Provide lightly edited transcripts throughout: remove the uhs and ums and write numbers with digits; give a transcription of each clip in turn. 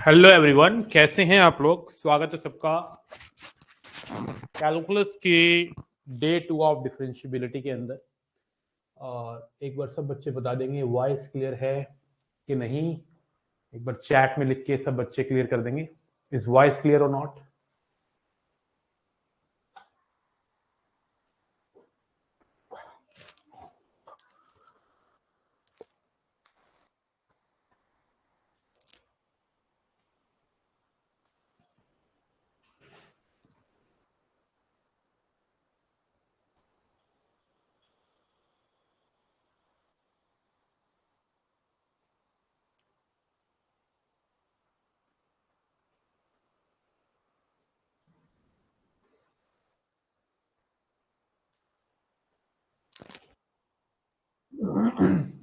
Hello everyone, कैसे हैं आप लोग। स्वागत है सबका कैलकुलस की डे 2 ऑफ डिफरेंशियबिलिटी के अंदर। और एक बार सब बच्चे बता देंगे वॉइस क्लियर है कि नहीं। एक बार चैट में लिख के सब बच्चे क्लियर कर देंगे, इज वॉइस क्लियर और नॉट।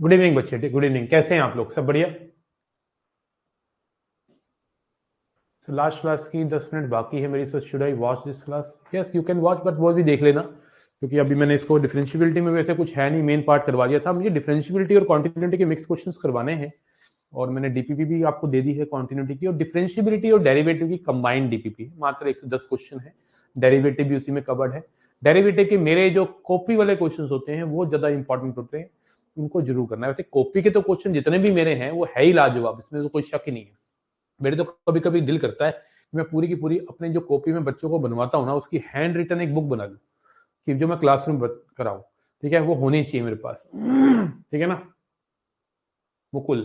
गुड इवनिंग बच्चे, गुड इवनिंग। कैसे हैं आप लोग, सब बढ़िया। लास्ट क्लास की 10 मिनट बाकी है मेरी, so should I watch this class? Yes you can watch, but वो भी देख लेना, क्योंकि अभी मैंने इसको डिफरेंशियबिलिटी में वैसे कुछ है नहीं, मेन पार्ट करवा दिया था। मुझे डिफरेंशियबिलिटी और कॉन्टिन्यूटी के मिक्स क्वेश्चंस करवाने हैं, और मैंने डीपीपी भी आपको दे दी है कॉन्टिन्यूटी की, और डिफरेंशियबिलिटी और डेरिवेटिव की कंबाइंड डीपीपी मात्र 110 क्वेश्चन है। डेरिवेटिव भी उसी में कवर्ड है। डेरिवेटिव के मेरे जो कॉपी वाले क्वेश्चन होते हैं वो ज्यादा इंपॉर्टेंट होते हैं, उनको जरूर करना है। वैसे कॉपी के तो क्वेश्चन जितने भी मेरे हैं वो है ही लाजवाब, इसमें तो कोई शक ही नहीं है। मेरे तो कभी कभी दिल करता है कि मैं पूरी की पूरी अपने जो कॉपी में बच्चों को बनवाता हूँ ना, उसकी हैंड रिटन एक बुक बना लूँ कि जो मैं क्लासरूम कराऊं। ठीक है, वो होनी चाहिए मेरे पास। ठीक है ना मुकुल?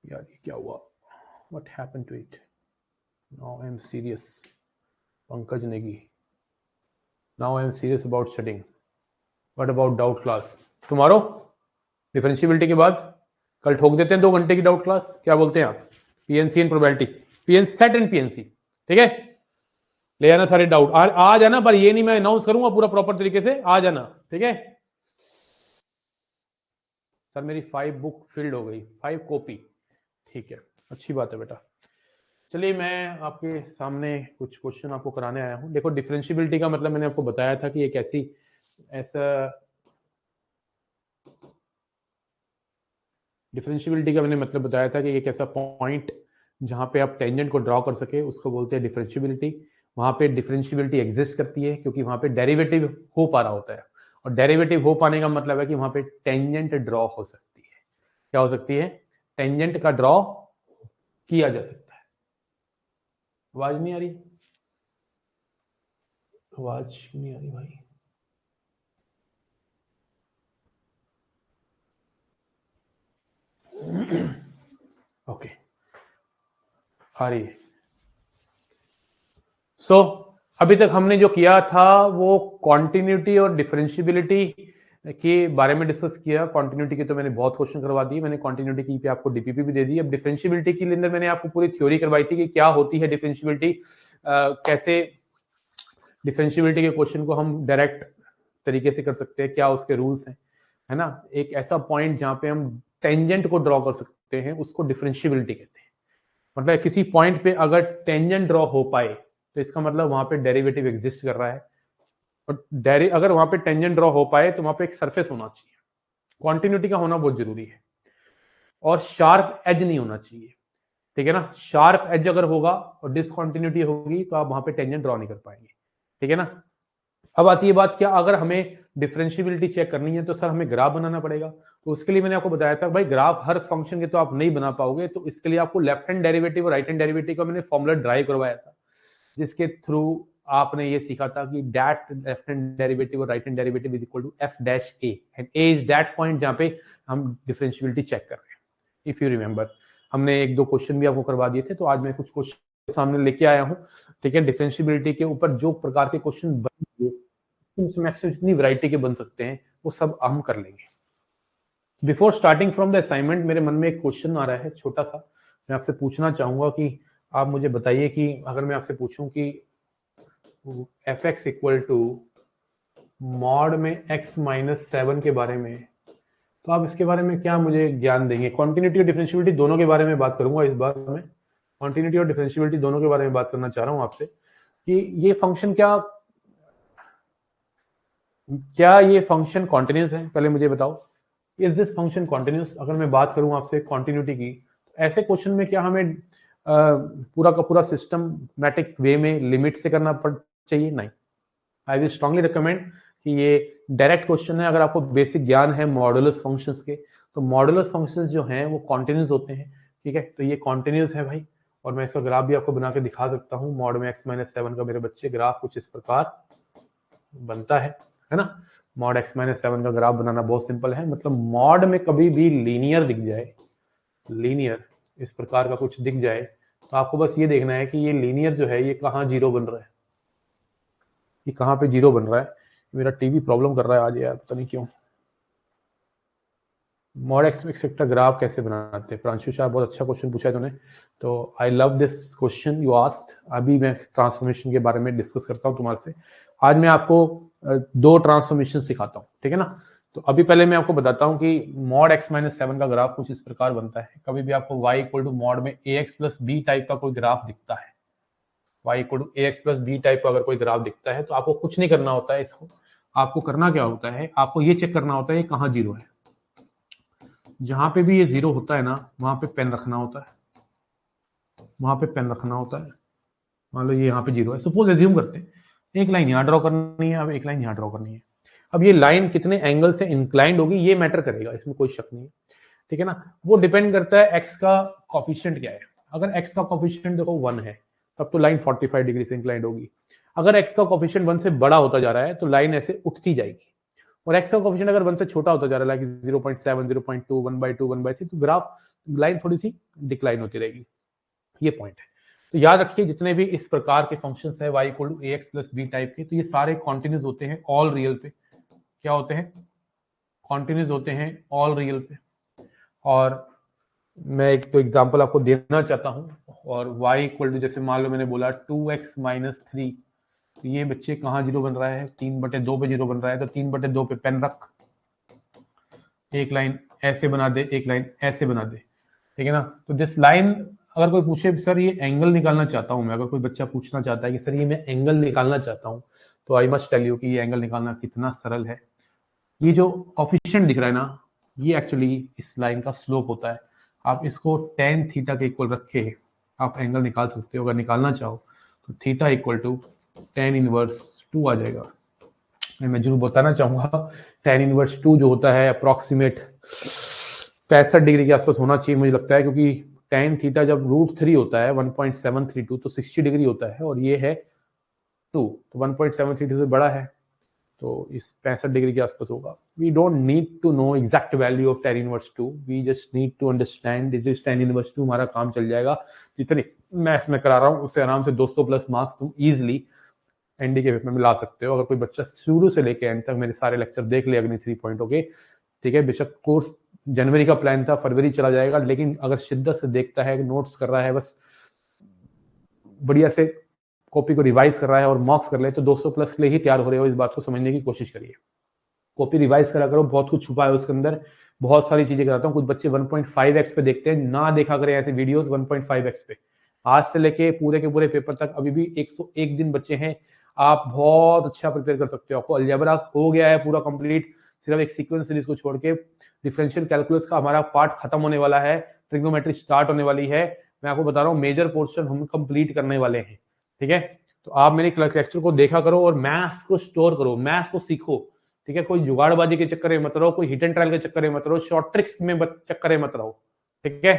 यार ये क्या हुआ? What happened to it? Now I am serious. Pankaj Negi, now I am serious about studying. What about doubt class tomorrow? Differentiability के बाद कल ठोक देते हैं 2 घंटे की डाउट क्लास, क्या बोलते हैं आप? PNC and probability, PN set and PNC. ठीक है, ले आना सारे डाउट। आ जाना, पर ये नहीं मैं अनाउंस करूंगा पूरा प्रॉपर तरीके से, आ जाना। ठीक है सर, मेरी 5 बुक फिल्ड हो गई, 5 कॉपी। ठीक है, अच्छी बात है बेटा। चलिए मैं आपके सामने कुछ क्वेश्चन आपको कराने आया हूँ। देखो, डिफरेंशियबिलिटी का मतलब मैंने आपको बताया था कि एक ऐसा डिफरेंशियबिलिटी का मैंने मतलब बताया था कि एक ऐसा पॉइंट जहां पे आप टेंजेंट को ड्रॉ कर सके, उसको बोलते हैं डिफरेंशियबिलिटी। वहां पे डिफरेंशियबिलिटी एग्जिस्ट करती है क्योंकि वहां पे डेरिवेटिव हो पा रहा होता है, और डेरिवेटिव हो पाने का मतलब है कि वहां पे टेंजेंट ड्रॉ हो सकती है। क्या हो सकती है? टेंजेंट का ड्रॉ किया जा सकता है। आवाज नहीं आ रही? आवाज नहीं आ रही भाई? ओके, आ रही है। सो अभी तक हमने जो किया था वो कॉन्टिन्यूटी और डिफरेंशियबिलिटी के बारे में डिस्कस किया। कॉन्टिन्यूटी की तो मैंने बहुत क्वेश्चन करवा दिए, मैंने कॉन्टिन्यूटी की पे आपको डीपीपी भी दे दी। अब डिफरेंशियबिलिटी के अंदर मैंने आपको पूरी थ्योरी करवाई थी कि क्या होती है डिफरेंशियबिलिटी, कैसे डिफरेंशियबिलिटी के क्वेश्चन को हम डायरेक्ट तरीके से कर सकते हैं, क्या उसके रूल्स हैं, है ना। एक ऐसा पॉइंट जहां पे हम टेंजेंट को ड्रॉ कर सकते हैं उसको डिफरेंशियबिलिटी कहते हैं। मतलब किसी पॉइंट पे अगर टेंजेंट ड्रॉ हो पाए तो इसका मतलब वहां पे डेरिवेटिव एग्जिस्ट कर रहा है। और अगर वहां पे टेंजेंट ड्रॉ हो पाए तो वहां पे एक सरफेस होना चाहिए। कॉन्टिन्यूटी का होना बहुत जरूरी है, और शार्प एज नहीं होना चाहिए। ठीक है ना, शार्प एज अगर होगा और डिसकॉन्टिन्यूटी होगी तो आप वहां पे टेंजेंट ड्रॉ नहीं कर पाएंगे। ठीक है ना। अब आती है बात, क्या अगर हमें डिफरेंशियबिलिटी चेक करनी है तो सर हमें ग्राफ बनाना पड़ेगा। तो उसके लिए मैंने आपको बताया था भाई, ग्राफ हर फंक्शन के तो आप नहीं बना पाओगे, तो इसके लिए आपको लेफ्ट हैंड डेरिवेटिव और राइट हैंड डेरिवेटिव का मैंने फॉर्मूला ड्राइव करवाया था, जिसके थ्रू आपने ये सीखा था कि दैट लेफ्ट हैंड डेरिवेटिव और right hand derivative is equal to f dash a, and a is that point जहां पे हम डिफरेंशियबिलिटी चेक कर रहे हैं। इफ यू रिमेंबर, हमने 1-2 क्वेश्चन भी आपको करवा दिए थे, तो आज मैं कुछ क्वेश्चन सामने लेके आया हूं। ठीक है, डिफरेंशियबिलिटी के ऊपर जो प्रकार के क्वेश्चन बनेंगे, मैक्सिमम जितनी वैरायटी के बन सकते हैं वो सब हम कर लेंगे। Before starting from the assignment, मेरे मन में एक क्वेश्चन आ रहा है छोटा सा, मैं आपसे पूछना चाहूंगा कि आप मुझे बताइए कि अगर मैं आपसे पूछूं कि f x equal to mod में x माइनस 7 के बारे में, तो आप इसके बारे में क्या मुझे ज्ञान देंगे? कॉन्टिन्यूटी और डिफरेंशियबिलिटी दोनों के बारे में बात करूंगा इस बार मैं। कॉन्टिन्यूटी और डिफरेंशियबिलिटी दोनों के बारे में बात करना चाह रहा हूं आपसे कि ये फंक्शन क्या ये फंक्शन कॉन्टिन्यूस है? पहले मुझे बताओ, इज दिस फंक्शन कॉन्टिन्यूस? अगर मैं बात करूं आपसे कॉन्टिन्यूटी की, तो ऐसे क्वेश्चन में क्या हमें पूरा का पूरा सिस्टमैटिक वे में लिमिट से करना पड़ चाहिए? नहीं। आई विल स्ट्रांगली रिकमेंड कि ये डायरेक्ट क्वेश्चन है। अगर आपको बेसिक ज्ञान है मॉडुलस फंक्शंस के, तो मॉडुलस फंक्शंस जो हैं वो कॉन्टिन्यूस होते हैं, ठीक है। तो ये कॉन्टिन्यूस है भाई, और मैं इसका ग्राफ भी आपको बना के दिखा सकता हूँ। मॉड में x-7 का मेरे बच्चे ग्राफ कुछ इस प्रकार बनता है ना। मॉड x-7 का ग्राफ बनाना बहुत सिंपल है। मतलब मॉड में कभी भी लीनियर दिख जाए, लीनियर इस प्रकार का कुछ दिख जाए, तो आपको बस ये देखना है कि ये लीनियर जो है ये कहाँ जीरो बन रहा है, ये कहाँ पे जीरो बन रहा है। मेरा टीवी प्रॉब्लम कर रहा है आज यार, पता नहीं क्यों। मॉड एक्सेट्रा ग्राफ कैसे बनाते हैं? प्रांशु शाह, बहुत अच्छा क्वेश्चन पूछा है तूने, तो I love this question you asked. अभी मैं ट्रांसफॉर्मेशन के बारे में डिस्कस करता हूँ तुम्हारे से। आज मैं आपको दो ट्रांसफॉर्मेशन सिखाता हूँ, ठीक है ना। तो अभी पहले मैं आपको बताता हूँ कि मॉड x-7 का ग्राफ कुछ इस प्रकार बनता है। कभी भी आपको y इक्वल टू मॉड में ax प्लस b टाइप का कोई ग्राफ दिखता है, y equal to ax plus b type का अगर कोई ग्राफ दिखता है, तो आपको कुछ नहीं करना होता है। इसको आपको करना क्या होता है, आपको ये चेक करना होता है ये कहाँ जीरो है। जहां पे भी ये जीरो होता है ना, वहां पे पेन रखना होता है, वहां पे पेन रखना होता है। मान लो ये यहाँ पे जीरो है, सपोज एज्यूम करते हैं एक लाइन यहाँ ड्रॉ करनी है, अब एक लाइन यहाँ ड्रॉ करनी है। अब ये लाइन कितने एंगल से इंक्लाइंड होगी ये मैटर करेगा, इसमें कोई शक नहीं है, ठीक है ना। वो डिपेंड करता है एक्स का कॉफिशिएंट क्या है। अगर एक्स का कॉफिशिएंट देखो 1 है, तब तो लाइन 45 डिग्री से इंक्लाइंड होगी। अगर एक्स का कॉफिशिएंट 1 से बड़ा होता जा रहा है, तो लाइन ऐसे उठती जाएगी। और एक्स का कोएफिशिएंट अगर 1 से छोटा होता जा रहा है, लाइक 0.7, 0.2, 1/2, 1/3, तो ग्राफ लाइन थोड़ी सी डिक्लाइन होती रहेगी। ये पॉइंट है। तो याद रखिए जितने भी इस प्रकार के फंक्शंस है y equal to ax plus b type के, तो ये सारे कॉन्टिन्यूस होते हैं ऑल रियल पे। क्या होते हैं? कॉन्टिन्यूस होते हैं ऑल रियल पे। और मैं एक तो एग्जांपल आपको देना चाहता हूं। और y इक्वल टू, जैसे मान लो मैंने बोला 2x माइनस 3, तो ये बच्चे कहाँ जीरो बन रहा है? 3/2 पे जीरो बन रहा है। तो 3/2 पे पेन रख, एक लाइन ऐसे बना दे, एक लाइन ऐसे बना दे, ठीक है ना। तो दिस लाइन, अगर कोई पूछे सर ये एंगल निकालना चाहता हूं मैं, अगर कोई बच्चा पूछना चाहता है कि सर ये मैं एंगल निकालना चाहता हूं, तो आई मस्ट टेल यू कि ये एंगल निकालना कितना सरल है। ये जो कोफिशिएंट दिख रहा है ना, ये एक्चुअली इस लाइन का स्लोप होता है। आप इसको tan थीटा के इक्वल रख के आप एंगल निकाल सकते हो। अगर निकालना चाहो तो theta equal to tan inverse 2 आ जाएगा। मैं जरूर बताना चाहूंगा tan इनवर्स 2 जो होता है अप्रोक्सीमेट 65 डिग्री के आसपास होना चाहिए मुझे लगता है, क्योंकि tan थीटा जब √3 होता है 1.732, तो 60 डिग्री होता है, और ये है 2, तो 1.732 से बड़ा है, तो इस 65 डिग्री के आसपास होगा। We don't need to know exact value of tan inverse 2, we just need to understand this is tan inverse 2, हमारा काम चल जाएगा। जितनी मैथ्स में करा रहा हूँ उससे आराम से 200 प्लस मार्क्स तुम इजिली एनडी के पेपर में ला सकते हो। अगर कोई बच्चा शुरू से लेके एंड तक मेरे सारे लेक्चर देख ले अग्नि 3.0 के, ठीक है। बेशक कोर्स जनवरी का प्लान था, फरवरी चला जाएगा, लेकिन अगर शिद्दत से देखता है, नोट्स कर रहा है, बस बढ़िया से कॉपी को रिवाइज कर रहा है और मॉक्स कर ले, तो 200 प्लस के लिए ही तैयार हो रहे हो। इस बात को समझने की कोशिश करिए। कॉपी रिवाइज करा करो, बहुत कुछ छुपा है उसके अंदर, बहुत सारी चीजें कराता हूँ। कुछ बच्चे 1.5x पे देखते हैं, ना देखा करें ऐसे वीडियोस 1.5x पे। आज से लेके पूरे के पूरे पेपर तक अभी भी 101 दिन बच्चे हैं, आप बहुत अच्छा प्रिपेयर कर सकते हो। आपको अलजेब्रा हो गया है पूरा कंप्लीट, सिर्फ एक सीक्वेंस सीरीज को छोड़ के। डिफरेंशियल कैलकुलस का हमारा पार्ट खत्म होने वाला है, ट्रिग्नोमेट्री स्टार्ट होने वाली है। मैं आपको बता रहा हूँ मेजर पोर्शन हम कंप्लीट करने वाले हैं, ठीक है। तो आप मेरे लेक्चर को देखा करो और मैथ्स को स्टोर करो, मैथ्स को सीखो, ठीक है। कोई जुगाड़बाजी के चक्कर में मत रहो, कोई हिट एंड ट्रायल के चक्कर में मत रहो, शॉर्ट ट्रिक्स में चक्कर में मत रहो, ठीक है।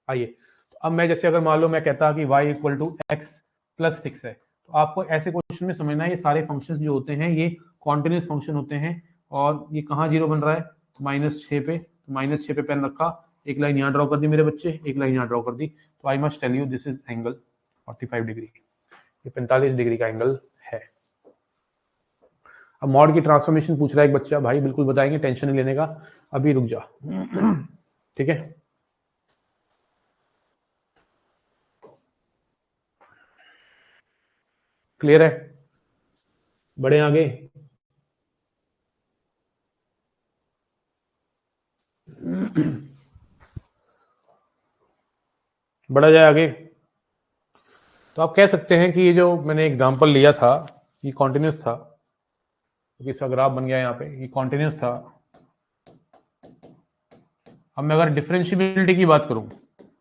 आइए, तो अब मैं जैसे अगर मान लो मैं कहता कि y equal to x plus 6 है, तो आपको ऐसे क्वेश्चन में समझना है ये सारे फंक्शंस जो होते हैं ये कॉन्टिन्यूस फंक्शन होते हैं। और ये कहाँ जीरो बन रहा है? -6 पे। -6 पे पेन रखा, एक लाइन यहाँ ड्रॉ कर दी मेरे बच्चे, एक लाइन यहाँ ड्रॉ कर दी। तो I must tell you this is angle 45 degree, ये 45 डिग्री का एंगल है। अब मॉड की ट्रांसफॉर्मेशन पूछ रहा है एक बच्चा, भाई बिल्कुल बताएंगे, टेंशन नहीं लेने का, अभी रुक जा, ठीक है। क्लियर है? बढ़े आगे? बढ़ा जाए आगे। तो आप कह सकते हैं कि ये जो मैंने एग्जांपल लिया था ये कॉन्टिन्यूस था, क्योंकि इसका ग्राफ बन गया यहाँ पे, ये कॉन्टिन्यूस था। अब मैं अगर डिफरेंशिएबिलिटी की बात करूं,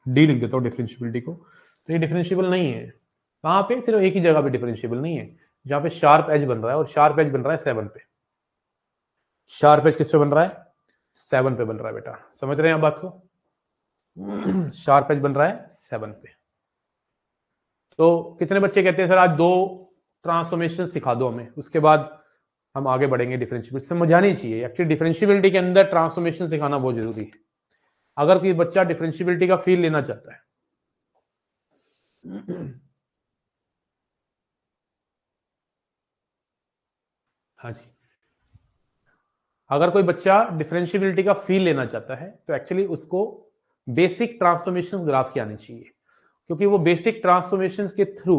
डी लिख देता हूँ डिफरेंशियबिलिटी को। तो ये डिफरेंशियबल नहीं है। कहाँ पे? सिर्फ एक ही जगह पे डिफरेंशियबल नहीं है, जहाँ पे शार्प एज बन रहा है, और शार्प एज बन रहा है 7 पे। शार्प एज किस पे बन रहा है? 7 पे बन रहा है बेटा, समझ रहे हैं आप बात को? शार्प एज बन रहा है 7 पे। तो कितने बच्चे कहते हैं सर आज 2 ट्रांसफॉर्मेशन सिखा दो हमें, उसके बाद हम आगे बढ़ेंगे डिफरेंशियबिलिटी। समझानी चाहिए एक्चुअली, डिफरेंशियबिलिटी के अंदर ट्रांसफॉर्मेशन सिखाना बहुत जरूरी है अगर कोई बच्चा डिफरेंशियबिलिटी का फील लेना चाहता है। हाँ जी, अगर कोई बच्चा डिफरेंशियबिलिटी का फील लेना चाहता है तो एक्चुअली उसको बेसिक ट्रांसफॉर्मेशन ग्राफ की आनी चाहिए, क्योंकि वो बेसिक ट्रांसफॉर्मेशन के थ्रू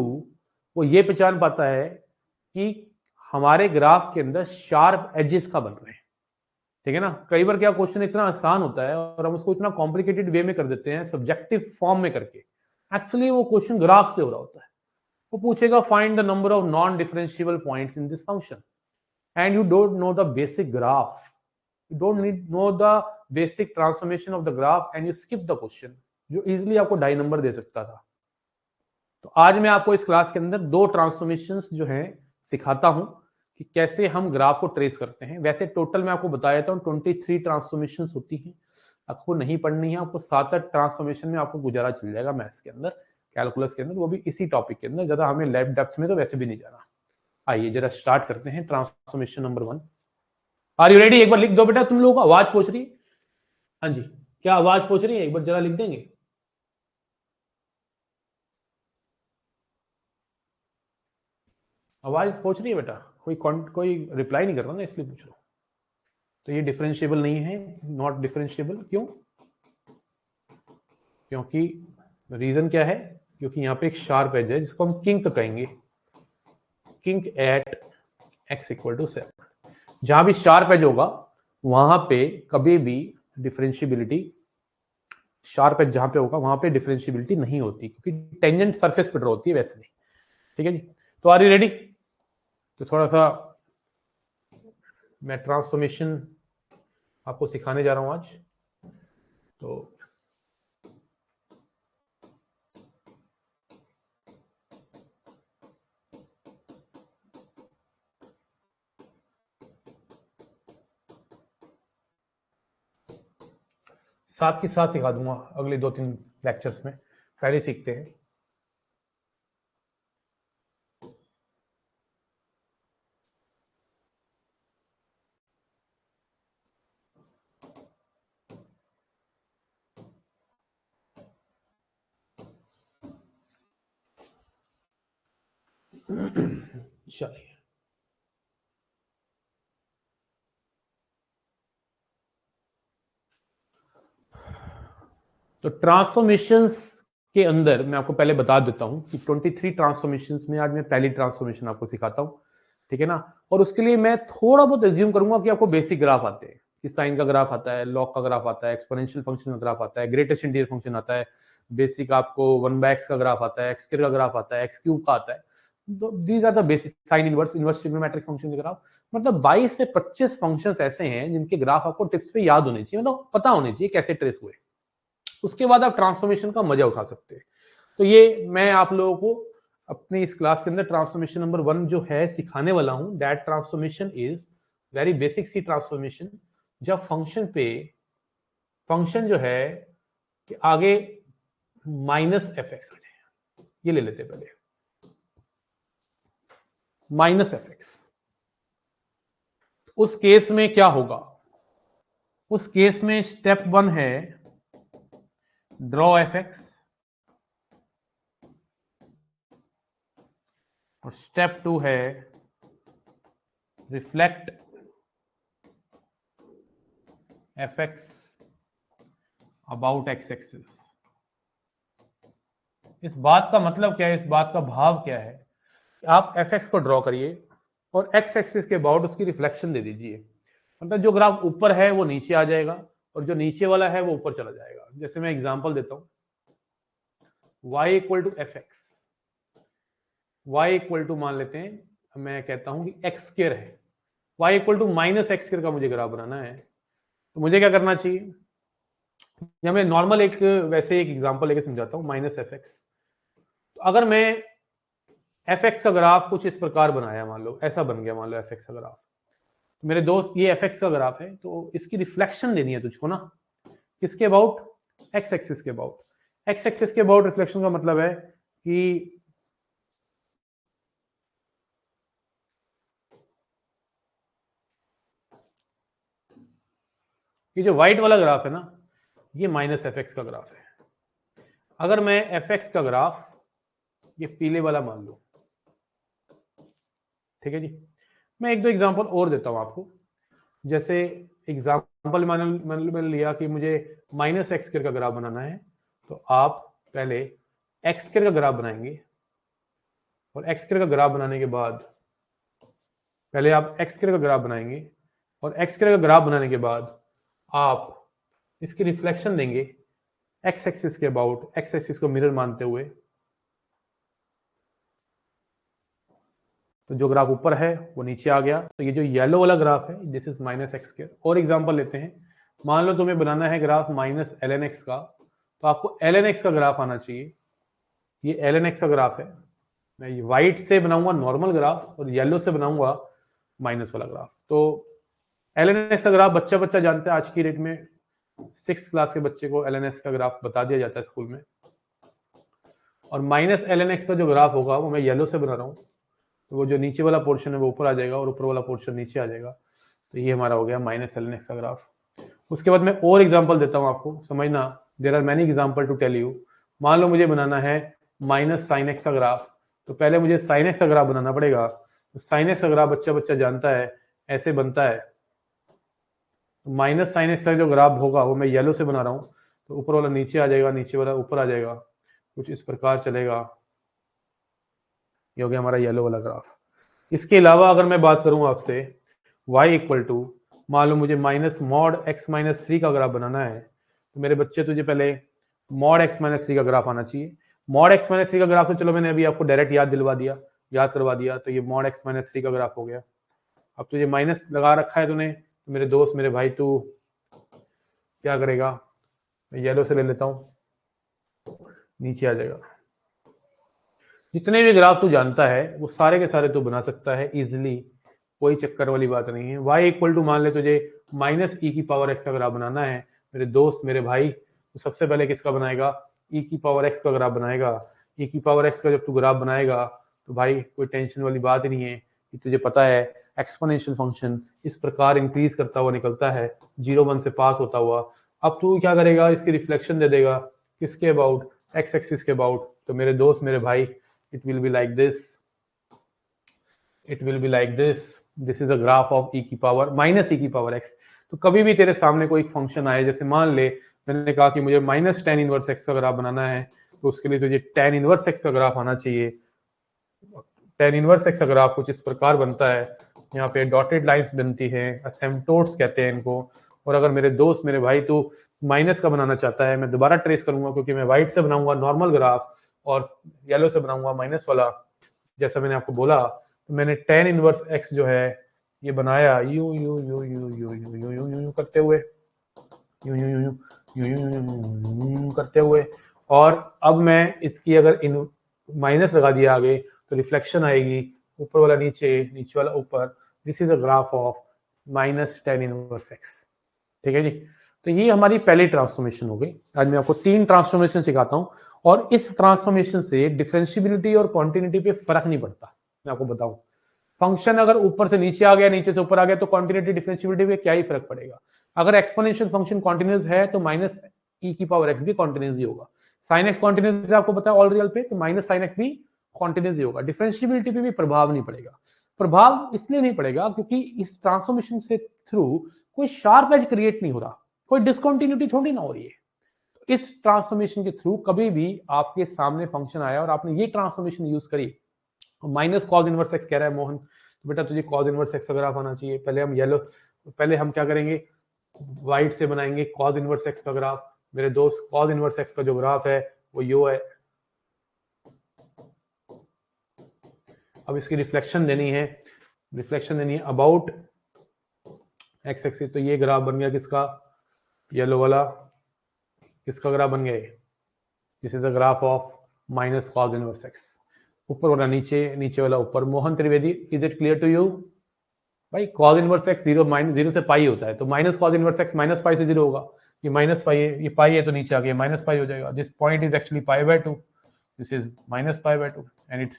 वो ये पहचान पाता है कि हमारे ग्राफ के अंदर शार्प एजेस का बन रहे हैं। ठीक है ना? कई बार क्या क्वेश्चन इतना आसान होता है और हम उसको इतना कॉम्प्लिकेटेड वे में कर देते हैं, सब्जेक्टिव फॉर्म में करके। एक्चुअली वो क्वेश्चन ग्राफ से हो रहा होता है। वो पूछेगा find the number of non differentiable points in this function, and you don't know the basic graph, you don't need know the basic transformation of the graph and you skip the question, जो easily आपको ढाई number दे सकता था। तो आज मैं आपको इस क्लास के अंदर 2 ट्रांसफॉर्मेशंस जो हैं सिखाता हूं कि कैसे हम ग्राफ को ट्रेस करते हैं। वैसे टोटल मैं आपको बता देता हूं 23 ट्रांसफॉर्मेशंस होती हैं, आपको नहीं पढ़नी है, आपको 7-8 ट्रांसफॉर्मेशन में आपको गुजारा चल जाएगा मैथ्स के अंदर, कैलकुलस के अंदर, वो भी इसी टॉपिक के अंदर। ज्यादा हमें लैब डेप्थ में तो वैसे भी नहीं जाना। आइए जरा स्टार्ट करते हैं transformation number 1। Are you ready? एक बार लिख दो बेटा, तुम लोगों को आवाज पहुंच रही है? हाँ जी, क्या आवाज पहुंच रही है? एक बार जरा लिख देंगे। आवाज पहुंच रही है बेटा? कोई रिप्लाई नहीं कर रहा ना, इसलिए पूछ रहा हूं। तो ये डिफरेंशिएबल नहीं है, नॉट डिफरेंशिएबल। क्यों? क्योंकि रीजन क्या है? क्योंकि यहाँ पे एक शार्प एज है जिसको हम किंक कहेंगे, kink at x equal to 7। जहां भी शार्प एज होगा वहां पे कभी भी डिफरेंशियबिलिटी, शार्प एज जहां पे होगा वहां पे डिफरेंशियबिलिटी नहीं होती, क्योंकि टेंजेंट सरफेस पे ड्रॉ होती है, वैसे नहीं। ठीक है जी? तो आर यू रेडी? तो थोड़ा सा मैं ट्रांसफॉर्मेशन आपको सिखाने जा रहा हूं आज। तो साथ के साथ सिखा दूंगा अगले 2-3 लेक्चर्स में, पहले सीखते हैं। चलिए, तो ट्रांसफॉर्मेशंस के अंदर मैं आपको पहले बता देता हूं कि 23 ट्रांसफॉर्मेशंस में आज मैं पहली ट्रांसफॉर्मेशन आपको सिखाता हूं। ठीक है ना? और उसके लिए मैं थोड़ा बहुत एज्यूम करूंगा कि आपको बेसिक ग्राफ आते हैं, कि साइन का ग्राफ आता है, लॉग का ग्राफ आता है, एक्सपोनेंशियल फंक्शन का ग्राफ आता है, ग्रेटेस्ट इंटीरियर फंक्शन आता है, बेसिक आपको 1/x का ग्राफ आता है, x² का ग्राफ आता है, x³ का आता है। These are the basic, sine inverse, inverse trigonometric function के ग्राफ। मतलब 22 से 25 फंक्शंस ऐसे हैं जिनके ग्राफ आपको टिप्स पे याद होने चाहिए, मतलब पता होने चाहिए कैसे ट्रेस हुए। उसके बाद आप ट्रांसफॉर्मेशन का मजा उठा सकते हैं। तो ये मैं आप लोगों को अपनी इस क्लास के अंदर ट्रांसफॉर्मेशन नंबर 1 जो है सिखाने वाला हूं। That transformation is very basic see transformation, जब फंक्शन पे, फंक्शन जो है कि आगे माइनस एफ एक्स आ जाए। ये ले लेते हैं पहले, माइनस एफ एक्स। उस केस में क्या होगा? उस केस में स्टेप 1 है ड्रॉ एफ एक्स, और स्टेप 2 है reflect F x about x axis. इस बात का मतलब क्या है, इस बात का भाव क्या है? आप एफ एक्स को ड्रॉ करिए और एक्स एक्सिस के अबाउट उसकी रिफ्लेक्शन दे दीजिए। मतलब जो ग्राफ ऊपर है वो नीचे आ जाएगा और जो नीचे वाला है वो ऊपर चला जाएगा। जैसे मैं एग्जांपल देता हूं, y equal to f x, y equal to मान लेते हैं, मैं कहता हूं कि एक्स स्क्वायर है, y equal to minus x square का मुझे ग्राफ बनाना है। तो मुझे क्या करना चाहिए? या मैं नॉर्मल एक वैसे एक एग्जांपल लेके समझाता हूँ, माइनस एफ एक्स। तो अगर मैं एफ एक्स का ग्राफ कुछ इस प्रकार बनाया, मान लो ऐसा बन गया, मान लो एफ एक्स का ग्राफ, तो मेरे दोस्त ये एफ एक्स का ग्राफ है, तो इसकी रिफ्लेक्शन देनी है तुझको ना, किसके अबाउट, एक्स एक्सिस के अबाउट। एक्स एक्सिस के अबाउट रिफ्लेक्शन का मतलब है कि ये जो व्हाइट वाला ग्राफ है ना, ये माइनस एफ एक्स का ग्राफ है। अगर मैं एफ एक्स का ग्राफ ये पीले वाला मान लूं, ठीक है जी, मैं एक दो एग्जांपल और देता हूं आपको। जैसे एग्जांपल मैंने लिया कि मुझे माइनस एक्स स्क्वायर का ग्राफ बनाना है, तो आप पहले एक्स स्क्वायर का ग्राफ बनाएंगे, और एक्स स्क्वायर का ग्राफ बनाने के बाद पहले आप एक्स स्क्वायर का ग्राफ बनाएंगे, और एक्स स्क्वायर का ग्राफ बनाने के बाद आप इसकी रिफ्लेक्शन देंगे एक्स एक्सिस के अबाउट, एक्स एक्सिस को मिरर मानते हुए। तो जो ग्राफ ऊपर है वो नीचे आ गया, तो ये जो येलो वाला ग्राफ है this is minus x square. और एग्जांपल लेते हैं, मान लो तुम्हें बनाना है graph minus l n x का, तो आपको एल एन एक्स का ग्राफ आना चाहिए। ये एल एन एक्स का ग्राफ है, मैं व्हाइट से बनाऊंगा नॉर्मल ग्राफ और येलो से बनाऊंगा माइनस वाला ग्राफ। तो एल एन एक्स का ग्राफ बच्चा बच्चा जानता है, आज की डेट में 6th क्लास के बच्चे को एल एन एक्स का ग्राफ बता दिया जाता है स्कूल में। और माइनस एल एन एक्स का जो ग्राफ होगा वो मैं येलो से बना रहा हूँ, तो वो जो नीचे वाला पोर्शन है वो ऊपर आ जाएगा और ऊपर वाला पोर्शन नीचे आ जाएगा। तो ये हमारा हो गया माइनस एल एन एक्स का ग्राफ। उसके बाद मैं और एग्जांपल देता हूँ आपको, समझना, there are many example to tell you. मान लो मुझे बनाना है माइनस साइन एक्स का ग्राफ, तो पहले मुझे साइन एक्स का ग्राफ बनाना पड़ेगा। तो साइन एक्स का ग्राफ बच्चा बच्चा जानता है ऐसे बनता है। तो माइनस साइन एक्स का जो ग्राफ होगा वो मैं येलो से बना रहा हूँ, तो ऊपर वाला नीचे आ जाएगा, नीचे वाला ऊपर आ जाएगा, कुछ इस प्रकार चलेगा। ये हो गया हमारा येलो वाला ग्राफ। इसके अलावा अगर मैं बात करूं आपसे y इक्वल टू, मान लो मुझे माइनस मॉड x माइनस 3 का ग्राफ बनाना है, तो मेरे बच्चे तुझे पहले मॉड x माइनस 3 का ग्राफ आना चाहिए। मॉड x माइनस 3 का ग्राफ तो चलो मैंने अभी आपको डायरेक्ट याद दिलवा दिया, याद करवा दिया, तो ये मॉड x माइनस 3 का ग्राफ हो गया। अब तुझे माइनस लगा रखा है तूने, तो मेरे दोस्त मेरे भाई तू क्या करेगा, मैं येलो से ले लेता हूँ, नीचे आ जाएगा। जितने भी ग्राफ तू जानता है वो सारे के सारे तू बना सकता है इजिली, कोई चक्कर वाली बात नहीं है। y इक्वल टू मान ले तुझे माइनस ई की पावर x का ग्राफ बनाना है, मेरे दोस्त मेरे भाई, तो सबसे पहले किसका बनाएगा, e की पावर x का ग्राफ बनाएगा। e की पावर x का जब तू ग्राफ बनाएगा तो भाई कोई टेंशन वाली बात ही नहीं है, कि तुझे पता है एक्सपोनेंशियल फंक्शन इस प्रकार इंक्रीज करता हुआ निकलता है 0 1 से पास होता हुआ। अब तू क्या करेगा, इसकी रिफ्लेक्शन दे देगा किसके अबाउट, एक्स एक्सिस के अबाउट। तो मेरे दोस्त मेरे भाई it will be like this, it will be like this is a graph of e की पावर माइनस e की पावर x। तो कभी भी तेरे सामने कोई फंक्शन आए, जैसे मान ले मैंने कहा कि मुझे माइनस टेन इनवर्स एक्स का ग्राफ बनाना है, तो उसके लिए तुझे टेन इनवर्स एक्स का ग्राफ आना चाहिए। टेन इनवर्स एक्स का ग्राफ कुछ इस प्रकार बनता है, यहाँ पे डॉटेड लाइंस बनती है, असिम्पटोट्स कहते हैं इनको। और अगर मेरे दोस्त मेरे भाई तू माइनस का बनाना चाहता है, मैं दोबारा ट्रेस करूंगा क्योंकि मैं व्हाइट से बनाऊंगा नॉर्मल ग्राफ और येलो से बनाऊंगा माइनस वाला, जैसा मैंने आपको बोला। तो मैंने टेन इनवर्स एक्स जो है ये बनाया you you you you you you you you you करते हुए, you you you you you you करते हुए। और अब मैं इसकी अगर इन माइनस लगा दिया आगे तो रिफ्लेक्शन आएगी, ऊपर वाला नीचे, नीचे वाला ऊपर। This is a graph of minus tan inverse x. ठीक है जी, तो ये हमारी पहली ट्रांसफॉर्मेशन हो गई। आज मैं आपको 3 ट्रांसफॉर्मेशन सिखाता हूं, और इस ट्रांसफॉर्मेशन से डिफरेंशियबिलिटी और कॉन्टिन्यूटी पे फर्क नहीं पड़ता। मैं आपको बताऊं, फंक्शन अगर ऊपर से नीचे आ गया, नीचे से ऊपर आ गया, तो कॉन्टिन्यूटी डिफरेंशियबिलिटी पे क्या ही फर्क पड़ेगा। अगर एक्सपोनेंशियल फंक्शन कॉन्टिन्यूस है तो माइनस ई की पावर एक्स भी कॉन्टिन्यूस ही होगा। साइन एक्स कॉन्टिन्यूस आपको पता है ऑल रियल पे, तो माइनस साइन एक्स भी कॉन्टिन्यूस ही होगा। डिफरेंशियबिलिटी पे भी प्रभाव नहीं पड़ेगा। प्रभाव इसलिए नहीं पड़ेगा क्योंकि इस ट्रांसफॉर्मेशन से थ्रू कोई शार्प एज क्रिएट नहीं हो रहा, कोई डिसकंटिन्यूटी थोड़ी ना हो रही है। इस ट्रांसफॉर्मेशन के थ्रू कभी भी आपके सामने फंक्शन आया और आपने ये ट्रांसफॉर्मेशन यूज करी, माइनस कॉज इनवर्स एक्स कह रहा है मोहन, तो बेटा तुझे कॉज इनवर्स एक्स का ग्राफ आना चाहिए। पहले हम क्या करेंगे, व्हाइट से बनाएंगे कॉज इनवर्स एक्स का ग्राफ। मेरे दोस्त कॉज इनवर्स एक्स का जो ग्राफ है वो यो है। अब इसकी रिफ्लेक्शन देनी है, अबाउट एक्स एक्सिस। तो ये ग्राफ बन गया किसका, येलो वाला। किसका ग्राफ बन गया ये? This is the graph of minus cos inverse x, ऊपर वाला नीचे, नीचे वाला ऊपर। Mohan Trivedi, is it clear to you? भाई कॉस इनवर्स एक्स जीरो से पाई होता है, तो minus cos inverse x minus pi से जीरो होगा। ये माइनस पाई है, ये पाई है तो नीचे आ गया माइनस पाई हो जाएगा। This point is actually pi by 2, this is minus pi by 2 and it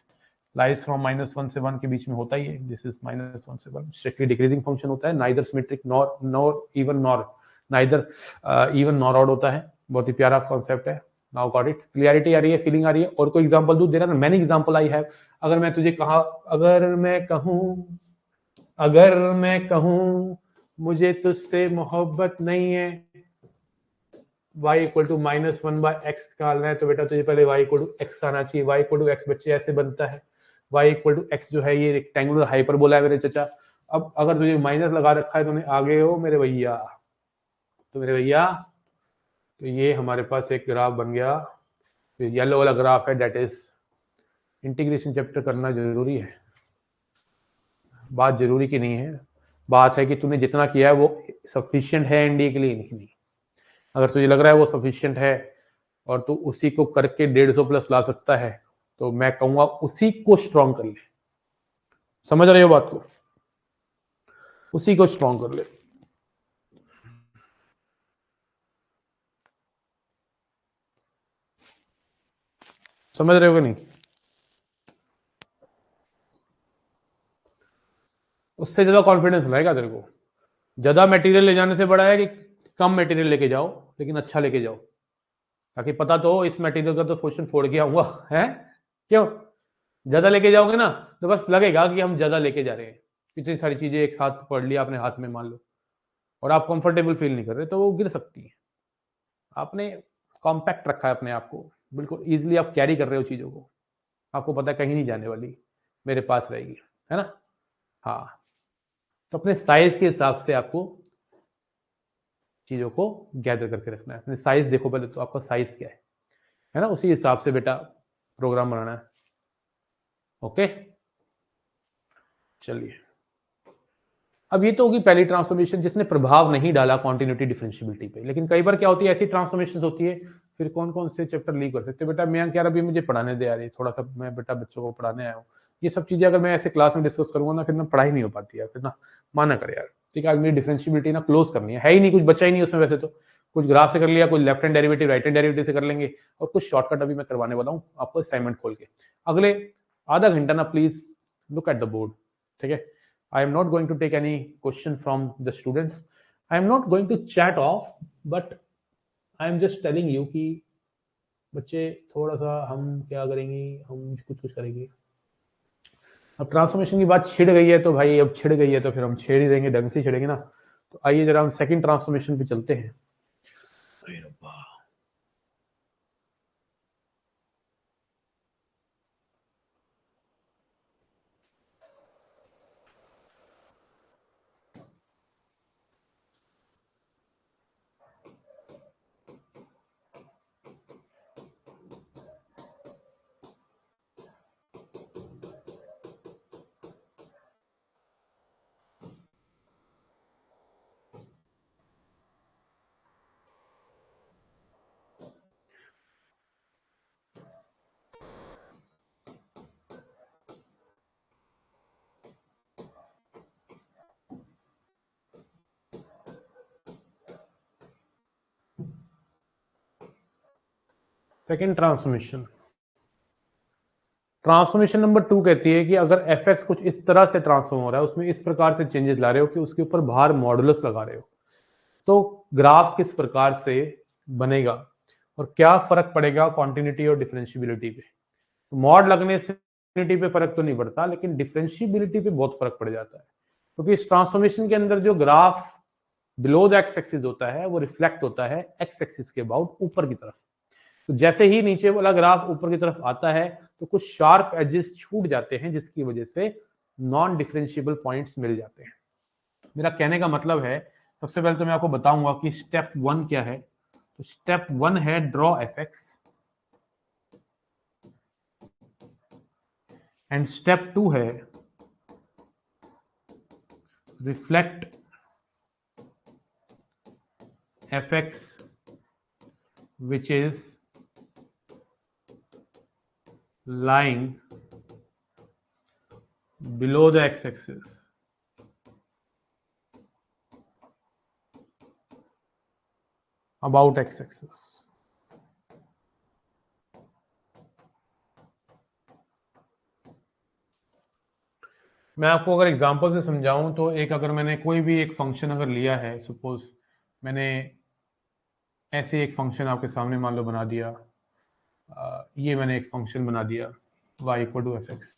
lies from -1 से 1 के बीच में होता ही है। दिस इज -1 से 1, स्ट्रिक्टली डिक्रीजिंग फंक्शन होता है, neither symmetric nor even nor neither even nor odd होता है। बहुत ही प्यारा कॉन्सेप्ट है। नाउ गॉट इट, क्लियरिटी आ रही है, फीलिंग आ रही है। और कोई एग्जांपल दूं? There are many example I have. अगर मैं तुझे कहा, अगर मैं कहूं मुझे तुझसे मोहब्बत नहीं है, y इक्वल टू -1/x निकालना है, तो बेटा तुझे पहले y इक्वल टू x आना चाहिए। y इक्वल टू x बच्चे ऐसे बनता है, y इक्वल टू x जो है ये रेक्टेंगुलर हाइपरबोला है मेरे चचा। अब अगर तुझे माइनस लगा रखा है, तुमने आगे हो मेरे भैया, तो ये हमारे पास एक ग्राफ बन गया। तो येलो वाला ग्राफ है, डेट इज इंटीग्रेशन चैप्टर करना जरूरी है। बात जरूरी की नहीं है, बात है कि तूने जितना किया है वो सफिशिएंट है एनडीए के लिए, नहीं। अगर तुझे लग रहा है वो सफिशिएंट है और तू उसी को करके 150 प्लस ला सकता है, तो मैं कहूंगा उसी को स्ट्रॉन्ग कर ले। समझ रहे हो बात को? उसी को स्ट्रॉन्ग कर ले। समझ रहे हो कि नहीं? उससे ज्यादा कॉन्फिडेंस लाएगा तेरे को। ज्यादा मटेरियल ले जाने से बड़ा है कि कम मटेरियल लेके जाओ, लेकिन अच्छा लेके जाओ, ताकि पता तो हो इस मटेरियल का तो क्वेश्चन फोड़ गया हुआ है। क्यों? ज्यादा लेके जाओगे ना तो बस लगेगा कि हम ज्यादा लेके जा रहे हैं। इतनी सारी चीजें एक साथ पढ़ लिया आपने हाथ में मान लो, और आप कंफर्टेबल फील नहीं कर रहे, तो वो गिर सकती है। आपने कॉम्पैक्ट रखा है अपने आप को, बिल्कुल इजीली आप कैरी कर रहे हो चीजों को। आपको पता है कहीं नहीं जाने वाली, मेरे पास रहेगी, है ना? हाँ, तो अपने साइज के हिसाब से आपको चीजों को गैदर करके रखना है। अपने साइज देखो पहले, तो आपका साइज क्या है ना? उसी हिसाब से बेटा प्रोग्राम बनाना है। ओके, चलिए। अब ये तो होगी पहली ट्रांसफॉर्मेशन जिसने प्रभाव नहीं डाला कॉन्टिन्यूटी डिफरेंशियबिलिटी पे। लेकिन कई बार क्या होती है, ऐसी ट्रांसफॉर्मेशन होती है, फिर कौन कौन से चैप्टर लीव कर सकते हैं? बेटा मैं यार अभी मुझे पढ़ाने दे यार, थोड़ा सा मैं बेटा बच्चों को पढ़ाने आया हूँ। ये सब चीजें अगर मैं ऐसे क्लास में डिस्कस करूंगा ना, फिर ना पढ़ाई नहीं हो पाती यार, फिर ना माना कर यार। ठीक है, आज मेरी डिफरेंशियबिलिटी ना क्लोज करनी है ही नहीं, कुछ बचा ही नहीं उसमें। वैसे तो कुछ ग्राफ से कर लिया, कुछ left hand derivative right hand derivative से कर लेंगे, और कुछ शॉर्टकट अभी मैं करवाने वाला हूँ आपको असाइनमेंट खोल के। अगले आधा घंटा ना please look at the board. ठीक है, I am not going to take any question from the students. I am not going to chat off, but I am just telling you कि बच्चे थोड़ा सा हम क्या करेंगे, हम कुछ करेंगे। अब ट्रांसफॉर्मेशन की बात छिड़ गई है तो भाई, अब छिड़ गई है तो फिर हम छेड़ ही देंगे, ढंग से छेड़ेंगे ना। तो आइए जरा हम सेकंड ट्रांसफॉर्मेशन पे चलते हैं। सेकंड ट्रांसफॉर्मेशन, ट्रांसफॉर्मेशन नंबर 2 कहती है कि अगर एफ एक्स कुछ इस तरह से ट्रांसफॉर्म हो रहा है, उसमें इस प्रकार से चेंजेस ला रहे हो कि उसके ऊपर भार मॉडुलस लगा रहे हो, तो ग्राफ किस प्रकार से बनेगा और क्या फर्क पड़ेगा कॉन्टिन्यूटी और डिफरेंशियबिलिटी पे? तो मॉड लगने से कॉन्टिन्यूटी पे फर्क तो नहीं पड़ता, लेकिन डिफरेंशियबिलिटी पे बहुत फर्क पड़ जाता है, क्योंकि इस ट्रांसफॉर्मेशन के अंदर जो graph below the x axis होता है वो रिफ्लेक्ट होता है एक्स एक्सिस के अबाउट ऊपर की तरफ। तो जैसे ही नीचे वाला ग्राफ ऊपर की तरफ आता है, तो कुछ शार्प एजेस छूट जाते हैं, जिसकी वजह से नॉन डिफरेंशिएबल पॉइंट्स मिल जाते हैं। मेरा कहने का मतलब है, सबसे पहले तो मैं आपको बताऊंगा कि स्टेप 1 क्या है। तो स्टेप 1 है draw F x, and step 2 है reflect F x which is lying below the x-axis about x-axis. मैं आपको अगर एग्जांपल से समझाऊं तो एक अगर मैंने कोई भी एक फंक्शन अगर लिया है, सपोज मैंने ऐसे एक फंक्शन आपके सामने मान लो बना दिया, ये मैंने एक फंक्शन बना दिया y equal to f x.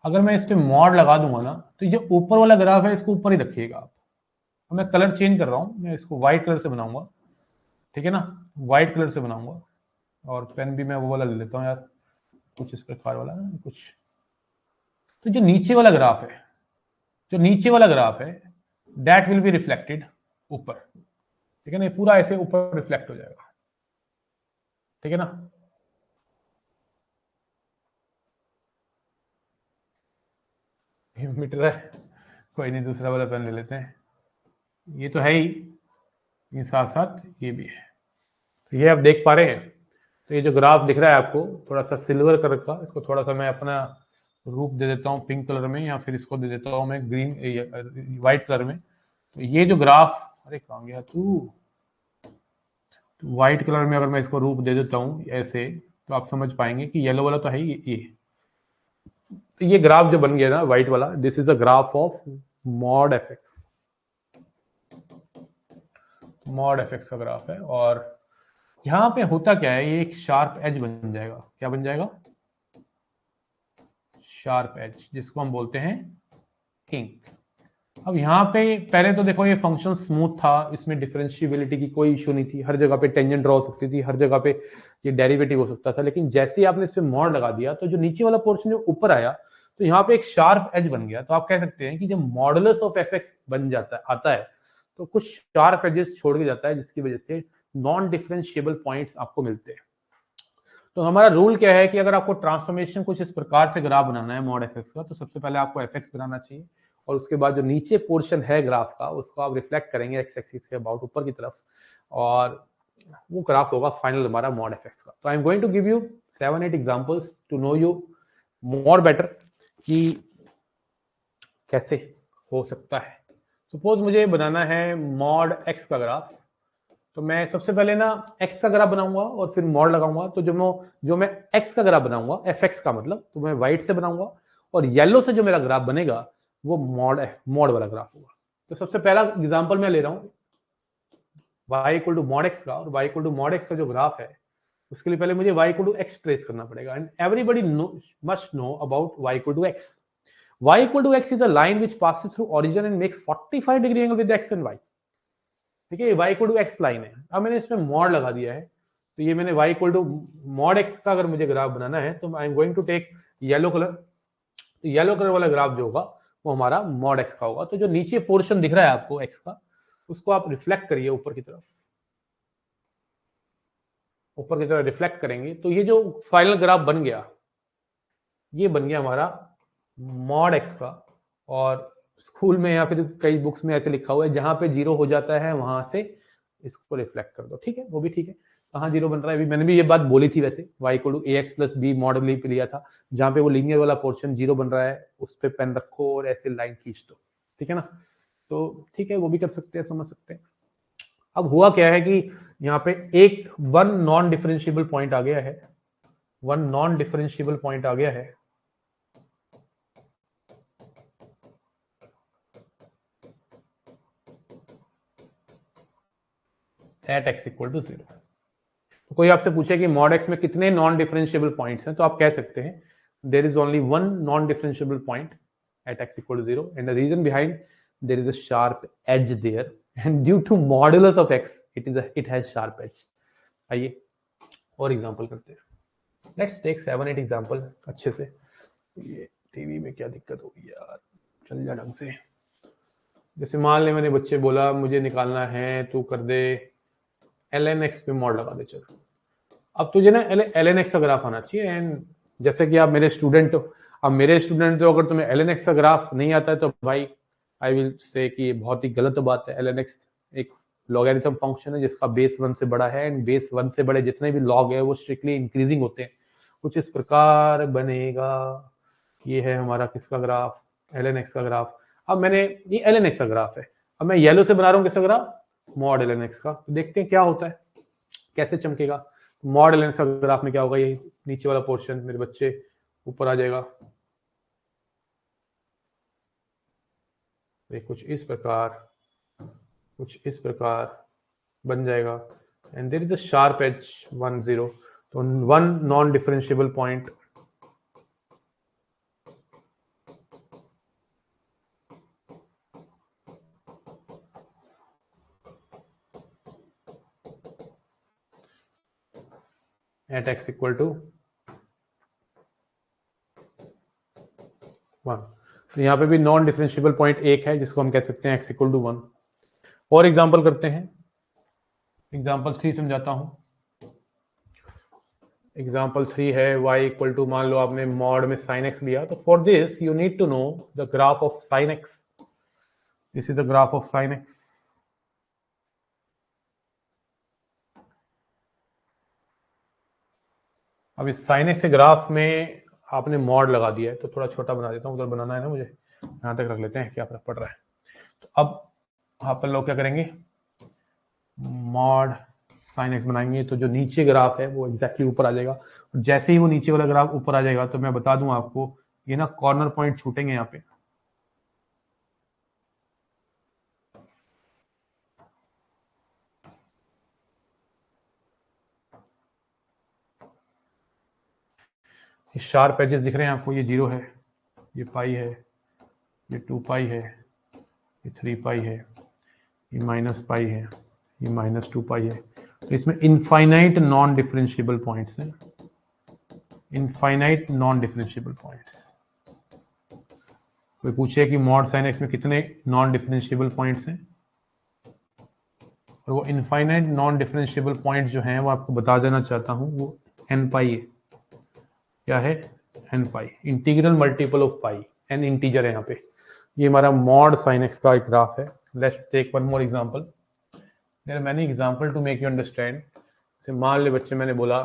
अगर मैं इस पे मॉड लगा दूंगा ना तो ये ऊपर वाला ग्राफ है इसको ऊपर ही रखिएगा आप। तो मैं कलर चेंज कर रहा हूँ, मैं इसको व्हाइट कलर से बनाऊंगा, ठीक है ना, व्हाइट कलर से बनाऊंगा। और पेन भी मैं वो वाला ले लेता हूँ यार, कुछ इस प्रकार वाला ना कुछ। तो जो नीचे वाला ग्राफ है, जो नीचे वाला ग्राफ है दैट विल बी रिफ्लेक्टेड ऊपर, ठीक है ना, ये पूरा ऐसे ऊपर रिफ्लेक्ट हो जाएगा, ठीक है ना। मिट रहा है, कोई नहीं, दूसरा वाला पेन ले लेते हैं। ये तो है ही, ये साथ साथ ये भी है। तो ये आप देख पा रहे हैं, तो ये जो ग्राफ दिख रहा है आपको थोड़ा सा सिल्वर कलर का, इसको थोड़ा सा मैं अपना रूप दे देता हूँ पिंक कलर में, या फिर इसको दे देता हूँ मैं ग्रीन व्हाइट कलर में। तो ये जो ग्राफ, अरे कहाँ गया तू, व्हाइट कलर में अगर मैं इसको रूप दे देता हूँ ऐसे, तो आप समझ पाएंगे कि येलो वाला तो है ये। तो ये ग्राफ जो बन गया ना व्हाइट वाला, this is a graph of mod F x, mod F x का ग्राफ है। और यहां पे होता क्या है, ये एक शार्प एज बन जाएगा। क्या बन जाएगा? शार्प एज, जिसको हम बोलते हैं किंक। अब यहाँ पे पहले तो देखो ये फंक्शन स्मूथ था, इसमें डिफरेंशिएबिलिटी की कोई इशू नहीं थी, हर जगह पे टेंजेंट ड्रॉ हो सकती थी, हर जगह पे ये डेरिवेटिव हो सकता था। लेकिन जैसे ही आपने इस पे मॉड लगा दिया तो जो नीचे वाला पोर्शन जो ऊपर आया, तो यहाँ पे एक शार्प एज बन गया। तो आप कह सकते हैं कि जब मॉडुलस ऑफ एफ एक्स बन जाता है, आता है, तो कुछ शार्प एजेस छोड़ के जाता है, जिसकी वजह से नॉन डिफरेंशिएबल पॉइंट्स आपको मिलते हैं। तो हमारा रूल क्या है कि अगर आपको ट्रांसफॉर्मेशन कुछ इस प्रकार से ग्राफ बनाना है मॉड एफ एक्स का, तो सबसे पहले आपको एफ एक्स बनाना चाहिए, और उसके बाद जो नीचे पोर्शन है ग्राफ का उसको आप रिफ्लेक्ट करेंगे एक्स एक्सिस के अबाउट ऊपर की तरफ, और वो ग्राफ होगा फाइनल हमारा मॉड एफ एक्स का। तो I am going to give you 7-8 examples to know you more better कि कैसे हो सकता है। सपोज मुझे बनाना है मॉड एक्स का ग्राफ, तो मैं सबसे पहले ना x का ग्राफ बनाऊंगा और फिर मॉड लगाऊंगा। तो जो मैं x का ग्राफ बनाऊंगा, fx का मतलब, तो मैं व्हाइट से बनाऊंगा, और येलो से जो मेरा ग्राफ बनेगा वो मॉड वाला ग्राफ होगा। तो सबसे पहला एग्जांपल मैं ले रहा हूं y equal to mod x का, और y equal to mod x का जो ग्राफ है उसके लिए पहले मुझे y equal to x trace करना पड़ेगा। And everybody must know about y equal to x। y equal to x is a line which passes through origin and makes 45 degree angle with x and y। ठीक है, y equal to x line है। अब मैंने इसमें mod लगा दिया है, तो ये मैंने y equal to mod x का अगर मुझे ग्राफ बनाना है तो I am going to take yellow colour. तो येलो कलर वाला ग्राफ जो होगा वो हमारा मॉड x का होगा। तो जो नीचे पोर्शन दिख रहा है आपको x का, उसको आप रिफ्लेक्ट करिए ऊपर की तरफ, ऊपर की तरफ रिफ्लेक्ट करेंगे तो ये जो फाइनल ग्राफ बन गया, ये बन गया हमारा मॉड x का। और स्कूल में या फिर कई बुक्स में ऐसे लिखा हुआ है जहां पे जीरो हो जाता है वहां से इसको रिफ्लेक्ट कर दो। ठीक है, वो भी ठीक है। कहाँ जीरो बन रहा है, अभी मैंने भी ये बात बोली थी वैसे, y equal to ax plus b model पे लिया था, जहां पे वो लीनियर वाला पोर्शन जीरो बन रहा है उस पे पेन रखो और ऐसे लाइन खींच दो। ठीक है ना, तो ठीक है, वो भी कर सकते हैं, समझ सकते हैं। अब हुआ क्या है कि यहाँ पे एक वन नॉन डिफरेंशिएबल पॉइंट आ गया है, वन नॉन डिफरेंशिएबल पॉइंट आ गया है एट x इक्वल टू 0। तो कोई आपसे पूछे कि मॉड x में कितने नॉन डिफरेंशिएबल पॉइंट्स हैं, तो आप कह सकते हैं there is only one non differentiable point at x equal to 0 and the reason behind there is a sharp edge there and due to modulus of x it has sharp edge. आइए और example करते हैं, let's take 7-8 example अच्छे से। ये TV में क्या दिक्कत होगी यार, चल जा ढंग से। जैसे मान ले मैंने बच्चे बोला मुझे निकालना है, तू कर दे ln x पे मॉड लगा दे। चल, अब तुझे ना ln x का ग्राफ आना चाहिए। एंड जैसे कि आप मेरे स्टूडेंट हो, अब मेरे स्टूडेंट तो अगर तुम्हें ln x का ग्राफ नहीं आता है तो भाई आई विल से कि ये बहुत ही गलत बात है। ln x एक लॉगरिथम फंक्शन है जिसका बेस 1 से बड़ा है, एंड बेस 1 से बड़े जितने भी लॉग है वो स्ट्रिक्टली इंक्रीजिंग होते हैं। कुछ इस प्रकार बनेगा। ये है हमारा किसका ग्राफ, ln x का ग्राफ। अब मैंने ये ln x का ग्राफ है, अब मैं येलो से बना रहा हूँ किसका ग्राफ, मॉड ln x का। तो देखते हैं क्या होता है, कैसे चमकेगा। मॉड ln x का ग्राफ में क्या होगा, ये नीचे वाला पोर्शन मेरे बच्चे ऊपर आ जाएगा, ये कुछ इस प्रकार बन जाएगा। And there is a sharp edge 1 0, तो one non differentiable point at x equal to 1। तो यहाँ पे भी नॉन डिफरेंशिएबल पॉइंट एक है जिसको हम कह सकते हैं x इक्वल टू 1। और एग्जांपल करते हैं, एग्जांपल 3 समझाता हूं। एग्जांपल 3 है y इक्वल टू, मान लो आपने मॉड में sin x लिया, तो for this you need to know the graph of sin x। This is the graph of sin x। अब इस sin x के ग्राफ में आपने मॉड लगा दिया है, तो थोड़ा छोटा बना देता हूं, उधर बनाना है ना मुझे, यहां तक रख लेते हैं, क्या फर्क पड़ रहा है। तो अब अपन लोग क्या करेंगे, मॉड sin x बनाएंगे, तो जो नीचे ग्राफ है वो एग्जैक्टली ऊपर आ जाएगा। और जैसे ही वो नीचे वाला ग्राफ ऊपर आ जाएगा, तो मैं बता दूं आपको, ये ना कॉर्नर पॉइंट छूटेंगे यहाँ पे। ये शार्प एजेस दिख रहे हैं आपको, ये 0 है, ये पाई है, ये 2 पाई है, ये 3 पाई है, ये माइनस पाई है, ये माइनस 2 पाई है। तो इसमें इनफाइनाइट नॉन डिफरेंशिएबल पॉइंट्स हैं, इनफाइनाइट नॉन डिफरेंशिएबल पॉइंट्स। कोई पूछे कि मॉड साइन एक्स में कितने नॉन डिफरेंशिएबल पॉइंट्स हैं, और वो इनफाइनाइट नॉन डिफरेंशिएबल पॉइंट जो हैं वो आपको बता देना चाहता हूं, वो n पाई है। क्या है, n pi, integral multiple of pi, n integer है यहाँ पे। ये हमारा मॉड साइन एक्स का एक ग्राफ है। Let's take one more example. There are many example to make you understand. जैसे मान ले बच्चे, मैंने बोला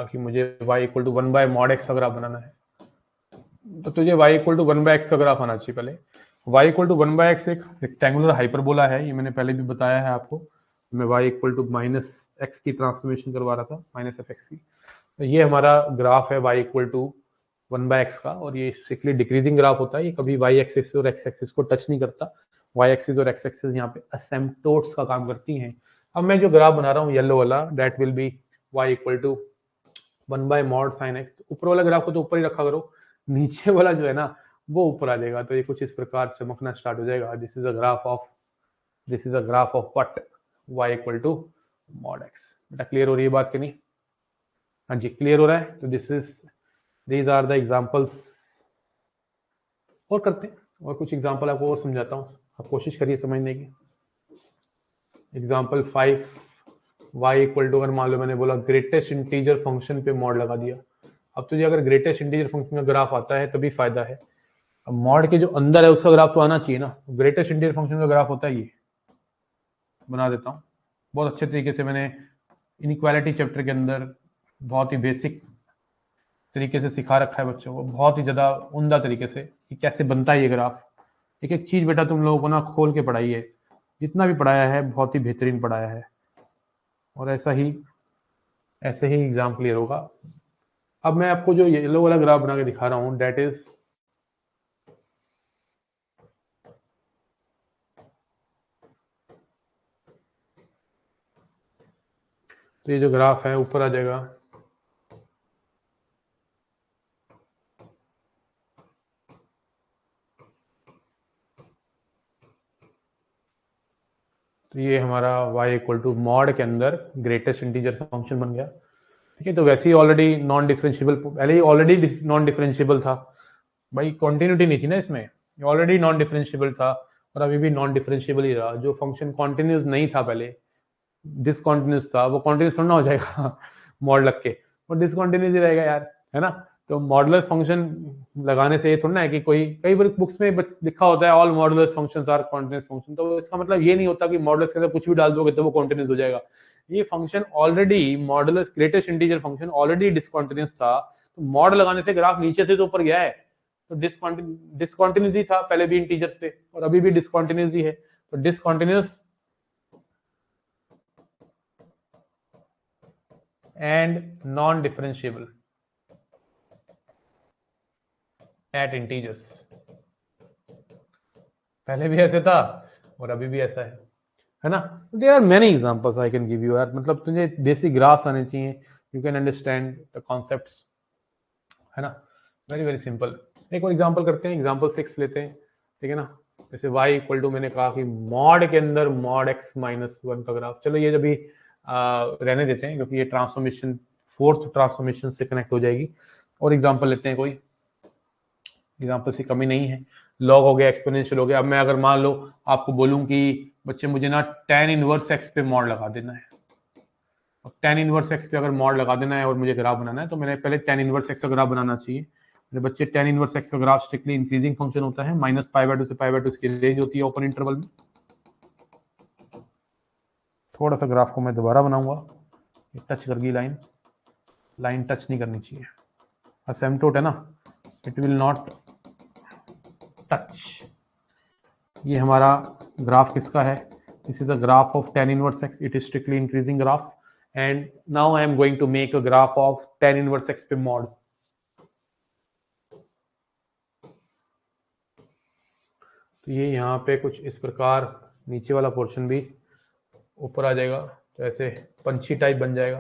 कि मुझे y equal to 1 by mod x का ग्राफ बनाना है, तो तुझे y equal to 1 by x का ग्राफ आना चाहिए। पहले y equal to 1 by x एक रेक्टेंगुलर हाइपरबोला है, ये मैंने पहले भी बताया है आपको। मैं y equal to minus x की ट्रांसफॉर्मेशन करवा रहा था, माइनस एफ एक्स की। तो ये हमारा ग्राफ है y equal to 1 by x का, और ये स्ट्रिक्टली डिक्रीजिंग ग्राफ होता है, ये कभी y एक्सिस और x एक्सिस को टच नहीं करता। y एक्सिस और x एक्सिस यहाँ पे असिम्पटोट्स का काम करती हैं। अब मैं जो ग्राफ बना रहा हूँ येलो वाला, that will be y equal to 1 by mod sine x. ऊपर वाला ग्राफ को तो ऊपर ही रखा करो, नीचे वाला जो है ना वो ऊपर आ जाएगा, तो ये कुछ इस प्रकार चमकना स्टार्ट हो जाएगा। This is a graph of what, y equal to mod x. बेटा क्लियर हो रही है बात कि नहीं? हाँ जी, क्लियर हो रहा है। तो दीज आर द एग्जांपल्स। और करते हैं, और कुछ एग्जांपल आपको और समझाता हूँ, आप कोशिश करिए समझने की। एग्जांपल 5, y इक्वल टू, अगर मान लो मैंने बोला ग्रेटेस्ट इंटीजर फंक्शन पे मॉड लगा दिया। अब तुझे अगर ग्रेटेस्ट इंटीजर फंक्शन का ग्राफ आता है तभी फायदा है। अब मॉड के जो अंदर है उसका ग्राफ तो आना चाहिए ना। ग्रेटेस्ट इंटीजर फंक्शन का ग्राफ होता है ये, बना देता हूँ बहुत अच्छे तरीके से। मैंने इनइक्वालिटी चैप्टर के अंदर बहुत ही बेसिक तरीके से सिखा रखा है बच्चों को, बहुत ही ज़्यादा उम्दा तरीके से, कि कैसे बनता है ये ग्राफ। एक एक चीज़ बेटा तुम लोगों को ना खोल के पढ़ाई है, जितना भी पढ़ाया है बहुत ही बेहतरीन पढ़ाया है, और ऐसे ही एग्जाम क्लियर होगा। अब मैं आपको जो येलो वाला ग्राफ बना के दिखा रहा हूँ, डेट इज तो ये जो ग्राफ है ऊपर आ जाएगा। तो ये हमारा y इक्वल टू मॉड के अंदर ग्रेटेस्ट इंटीजर फंक्शन बन गया। ठीक है, तो वैसे ही ऑलरेडी नॉन डिफरेंशिएबल, पहले ही ऑलरेडी नॉन डिफरेंशिएबल था भाई, कंटिन्यूटी नहीं थी ना इसमें, ये ऑलरेडी नॉन डिफरेंशिएबल था, और अभी भी नॉन डिफरेंशिएबल ही रहा। जो फंक्शन कॉन्टिन्यूस नहीं था पहले, डिसकॉन्टिन्यूस था, वो कॉन्टिन्यूस थोड़ा हो जाएगा मॉड लग के, और डिसकॉन्टिन्यूस ही रहेगा यार, है ना। तो मॉडुलस फंक्शन लगाने से ये थोड़ा ना है कि कोई कई बार बुक्स में लिखा होता है all modulus functions are continuous function, तो इसका मतलब ये नहीं होता कि मॉडुलस के अंदर कुछ भी डाल दोगे तो वो कॉन्टिन्यूअस हो जाएगा। ये function already modulus greatest integer function already discontinuous था, तो मॉड लगाने से ग्राफ नीचे से तो ऊपर गया है, तो डिसकंटिन्यूस ही था पहले भी इंटीजर्स पे और अभी भी डिसकंटिन्यूस ही है, तो discontinuous and non differentiable eight integers, पहले भी ऐसे था और अभी भी ऐसा है ना। There are many examples I can give you यार, मतलब तुझे बेसिक ग्राफ्स आने चाहिए, you can understand the concepts, है ना, वेरी वेरी सिंपल। एक और एग्जांपल करते हैं, एग्जांपल 6 लेते हैं, ठीक है ना। जैसे y इक्वल टू मैंने कहा कि मॉड के अंदर मॉड x माइनस 1 का ग्राफ, चलो ये जब भी रहने देते हैं क्योंकि ये ट्रांसफॉर्मेशन फोर्थ ट्रांसफॉर्मेशन से कनेक्ट हो जाएगी। और एग्जांपल लेते हैं, कोई एग्जांपल से कमी नहीं है, लॉग हो गया, एक्सपोनेंशियल हो गया। अब मैं अगर मान लो आपको बोलूं कि बच्चे मुझे ना tan इनवर्स x पे मॉड लगा देना है, अब tan इनवर्स x पे अगर मॉड लगा देना है और मुझे ग्राफ बनाना है तो मैंने पहले tan इनवर्स x का ग्राफ बनाना चाहिए। मेरे बच्चे tan इनवर्स x का ग्राफ स्ट्रिक्टली इंक्रीजिंग फंक्शन होता है, -π/2 से π/2 इसकी रेंज होती है ओपन इंटरवल में। थोड़ा सा ग्राफ को मैं दोबारा बनाऊंगा, टच कर गई लाइन, लाइन टच नहीं करनी चाहिए, असेम्पटोट है ना, इट विल नॉट टच। ये हमारा ग्राफ किसका है, this is a graph of tan inverse x, it is strictly increasing graph and now I am going to make a graph of tan inverse x पे mod. तो ये यहाँ पे कुछ इस प्रकार नीचे वाला पोर्शन भी ऊपर आ जाएगा, तो ऐसे पंछी टाइप बन जाएगा।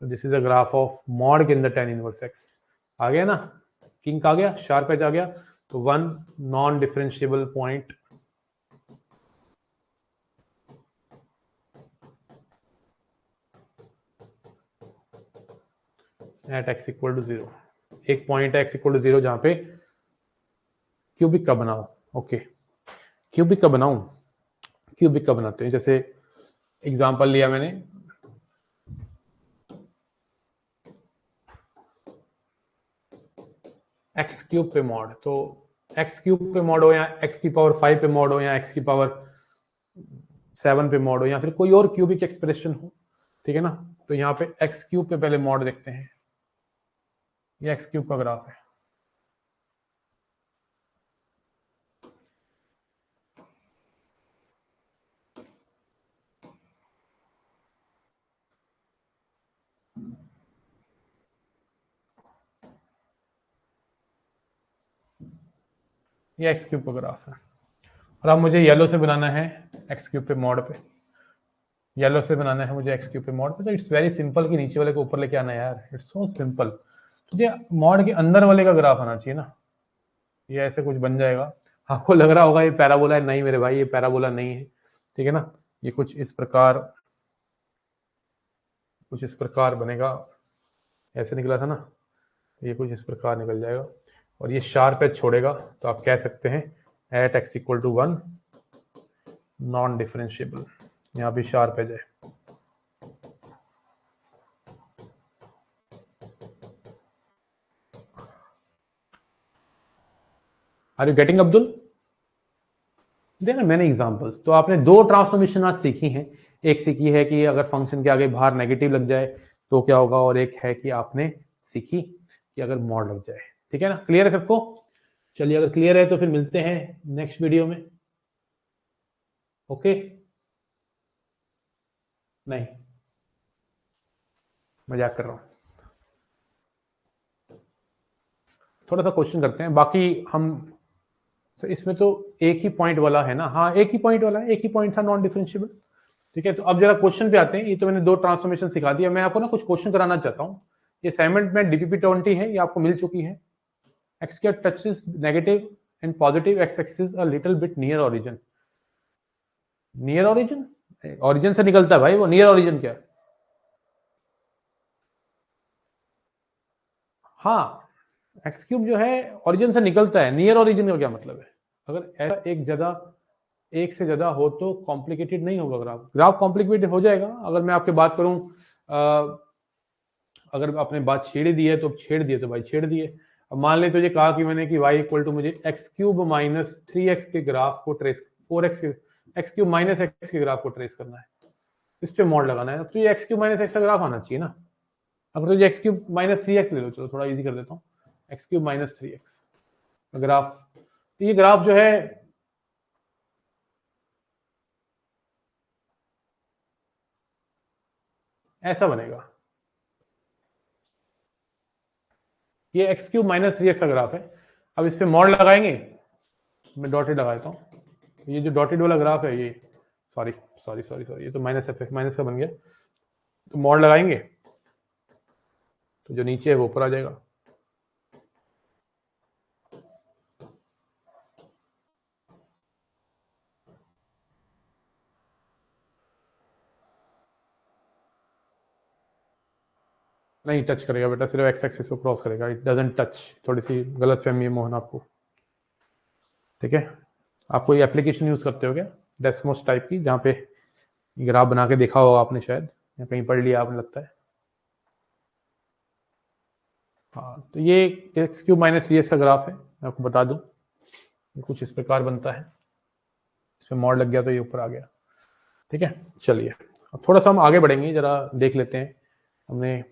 तो this is a graph of mod के अंदर tan इनवर्स x आ गया ना, किंक आ गया, शार्प एज आ गया, तो one non differentiable point at x equal to 0, एक पॉइंट है x इक्वल टू 0 जहां पे क्यूबिक का बनाओ। ओके, क्यूबिक का बनाऊं, क्यूबिक का बनाते हैं। जैसे एग्जांपल लिया मैंने, एक्स क्यूब पे मॉड, तो एक्स क्यूब पे मॉड हो या एक्स की पावर 5 पे मॉड हो या एक्स की पावर 7 पे मॉड हो या फिर कोई और क्यूबिक एक्सप्रेशन हो, ठीक है ना। तो यहाँ पे एक्स क्यूब पे पहले मॉड देखते हैं, ये एक्स क्यूब का ग्राफ है। ये एक्स क्यूब का ग्राफ है और अब मुझे येलो से बनाना है एक्स क्यूब पे मॉड पे, येलो से बनाना है मुझे एक्स क्यूब पे मॉड पे। तो इट्स वेरी सिंपल कि नीचे वाले को ऊपर लेके आना है यार, इट्स सो सिंपल। तुझे मॉड के अंदर वाले का ग्राफ आना चाहिए ना, ये ऐसे कुछ बन जाएगा। आपको लग रहा होगा ये पैराबोला है, नहीं मेरे भाई ये पैराबोला नहीं है, ठीक है ना। ये कुछ इस प्रकार बनेगा, ऐसे निकला था ना, ये कुछ इस प्रकार निकल जाएगा और ये शार्प एज छोड़ेगा, तो आप कह सकते हैं at x equal to 1 non differentiable, यहाँ भी शार्प एज है। Are you getting Abdul? There are many examples. तो आपने दो ट्रांसफॉर्मेशन आज सीखी हैं, एक सीखी है कि अगर फंक्शन के आगे बाहर नेगेटिव लग जाए तो क्या होगा, और एक है कि आपने सीखी कि अगर मॉड लग जाए, ठीक है ना। क्लियर है सबको? चलिए अगर क्लियर है तो फिर मिलते हैं नेक्स्ट वीडियो में। ओके, नहीं मजाक कर रहा हूं, थोड़ा सा क्वेश्चन करते हैं, बाकी हम इसमें तो एक ही पॉइंट वाला है ना, हाँ एक ही पॉइंट वाला है, एक ही पॉइंट था नॉन डिफरेंशिएबल, ठीक है। तो अब जरा क्वेश्चन पे आते हैं। ये तो मैंने दो ट्रांसफॉर्मेशन सिखा दिया, मैं आपको ना कुछ क्वेश्चन कराना चाहता हूँ। ये असाइनमेंट में डीपीपी 20 है, ये आपको मिल चुकी है। एक्स के touches negative and positive x axis a little bit near origin, near origin, origin से निकलता है भाई वो, नियर ओरिजिन क्या है? हाँ, एक्स क्यूब जो है ओरिजिन से निकलता है, नियर ओरिजिन का क्या मतलब है? अगर ऐसा एक से ज्यादा हो तो कॉम्प्लिकेटेड नहीं होगा ग्राफ, ग्राफ कॉम्प्लिकेटेड हो जाएगा। अगर मैं आपकी बात करूं अगर आपने बात छेड़ दी है तो छेड़ दिए तो भाई छेड़ दिए। अब मान ले तुझे कहा कि मैंने कि y इक्वल टू मुझे x³ माइनस 3x के ग्राफ को ट्रेस 4x के x³ माइनस x के ग्राफ को ट्रेस करना है, इस पे मॉड लगाना है। तो ये x³ माइनस x का ग्राफ आना चाहिए ना। अगर तुझे x³ माइनस 3x ले लो, चलो थोड़ा इजी कर देता हूँ, x³ माइनस 3x ग्राफ, तो ये ग्राफ जो है ऐसा बनेगा, ये x³ माइनस 3x का ग्राफ है। अब इस पे मॉड लगाएंगे, मैं डॉटेड लगा देता हूँ, ये जो डॉटेड वाला ग्राफ है ये सॉरी सॉरी सॉरी सॉरी ये तो माइनस एफ माइनस का बन गया, तो मॉड लगाएंगे तो जो नीचे है वो ऊपर आ जाएगा। नहीं टच करेगा बेटा, सिर्फ एक्स एक्सिस को क्रॉस करेगा, इट डजंट टच। थोड़ी सी गलत फहमी है मोहन आपको, ठीक है। आप कोई एप्लीकेशन यूज करते हो क्या डेस्मोस टाइप की, जहाँ पे ग्राफ बना के देखा होगा आपने शायद, या कहीं पढ़ लिया आपने लगता है। हाँ, तो ये x³ माइनस 3x का ग्राफ है, मैं आपको बता दूं, कुछ इस प्रकार बनता है। इस पे मॉड लग गया तो ये ऊपर आ गया, ठीक है। चलिए अब थोड़ा सा हम आगे बढ़ेंगे, जरा देख लेते हैं। हमने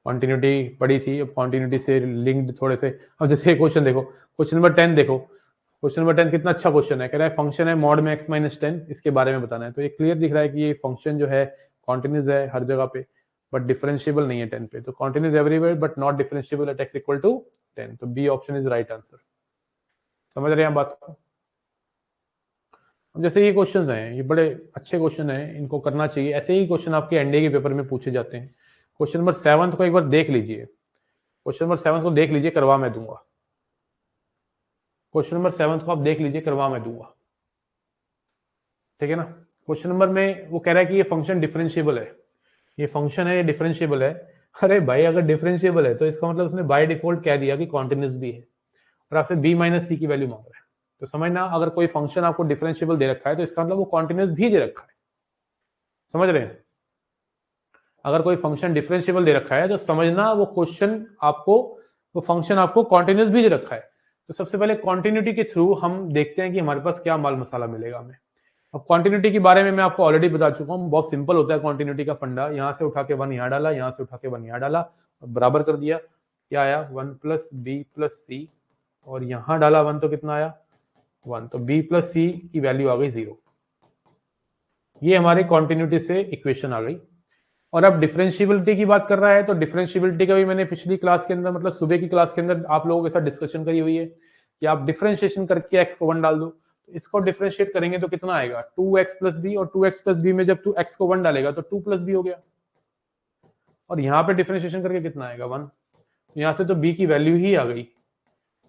कॉन्टिन्यूटी पढ़ी थी, अब कॉन्टिन्यूटी से लिंक्ड थोड़े से, अब जैसे क्वेश्चन देखो, क्वेश्चन नंबर 10 देखो। क्वेश्चन नंबर 10 कितना अच्छा क्वेश्चन है, कह रहा है फंक्शन है मॉड में x माइनस 10, इसके बारे में बताना है। तो ये क्लियर दिख रहा है कि ये फंक्शन जो है कॉन्टिन्यूस है हर जगह पे, बट डिफरेंशिएबल नहीं है 10 पे। तो continuous everywhere but not differentiable at x equal to 10, तो B option is right answer. समझ रहे हैं बात को। अब जैसे ये क्वेश्चंस हैं, ये बड़े अच्छे क्वेश्चन हैं, इनको करना चाहिए। ऐसे ही क्वेश्चन आपके एनडीए के पेपर में पूछे जाते हैं। क्वेश्चन नंबर 7 को एक बार देख लीजिए, क्वेश्चन नंबर 7 को देख लीजिए, करवा मैं दूंगा। क्वेश्चन नंबर 7 को आप देख लीजिए, करवा मैं दूंगा, ठीक है ना। क्वेश्चन नंबर में वो कह रहा है कि ये फंक्शन डिफरेंशिएबल है, ये फंक्शन है, ये डिफरेंशिएबल है। अरे भाई अगर डिफरेंशिएबल है तो इसका मतलब उसने बाय डिफॉल्ट कह दिया कि कॉन्टिन्यूस भी है, और आपसे b माइनस सी की वैल्यू मांग रहा है। तो समझना, अगर कोई फंक्शन आपको डिफरेंशिएबल दे रखा है तो इसका मतलब वो कॉन्टिन्यूस भी दे रखा है। समझ रहे हैं, अगर कोई फंक्शन डिफरेंशिएबल दे रखा है तो समझना वो क्वेश्चन आपको, वो फंक्शन आपको कॉन्टिन्यूस भी दे रखा है। तो सबसे पहले कॉन्टिन्यूटी के थ्रू हम देखते हैं कि हमारे पास क्या माल मसाला मिलेगा हमें। अब कॉन्टिन्यूटी के बारे में मैं आपको ऑलरेडी बता चुका हूँ, बहुत सिंपल होता है कॉन्टिन्यूटी का फंडा। यहाँ से उठा के 1 यहाँ डाला, यहाँ से उठा के 1 यहाँ डाला, बराबर कर दिया, क्या आया 1 प्लस बी प्लस सी, और यहाँ डाला 1 तो कितना आया 1, तो b प्लस सी की वैल्यू आ गई 0। ये हमारी कॉन्टिन्यूटी से इक्वेशन आ गई। और अब डिफरेंशिएबिलिटी की बात कर रहा है, तो डिफरेंशिएबिलिटी का भी मैंने पिछली क्लास के अंदर, मतलब सुबह की क्लास के अंदर आप लोगों के साथ डिस्कशन करी हुई है कि आप डिफरेंशिएशन करके x को 1 डाल दो, तो इसको डिफरेंशिएट करेंगे तो कितना आएगा 2x प्लस बी, और 2x प्लस बी में जब तू x को 1 डालेगा तो 2 प्लस बी हो गया, और यहाँ पे डिफरेंशिएशन करके कितना आएगा 1। यहाँ से तो b की वैल्यू ही आ गई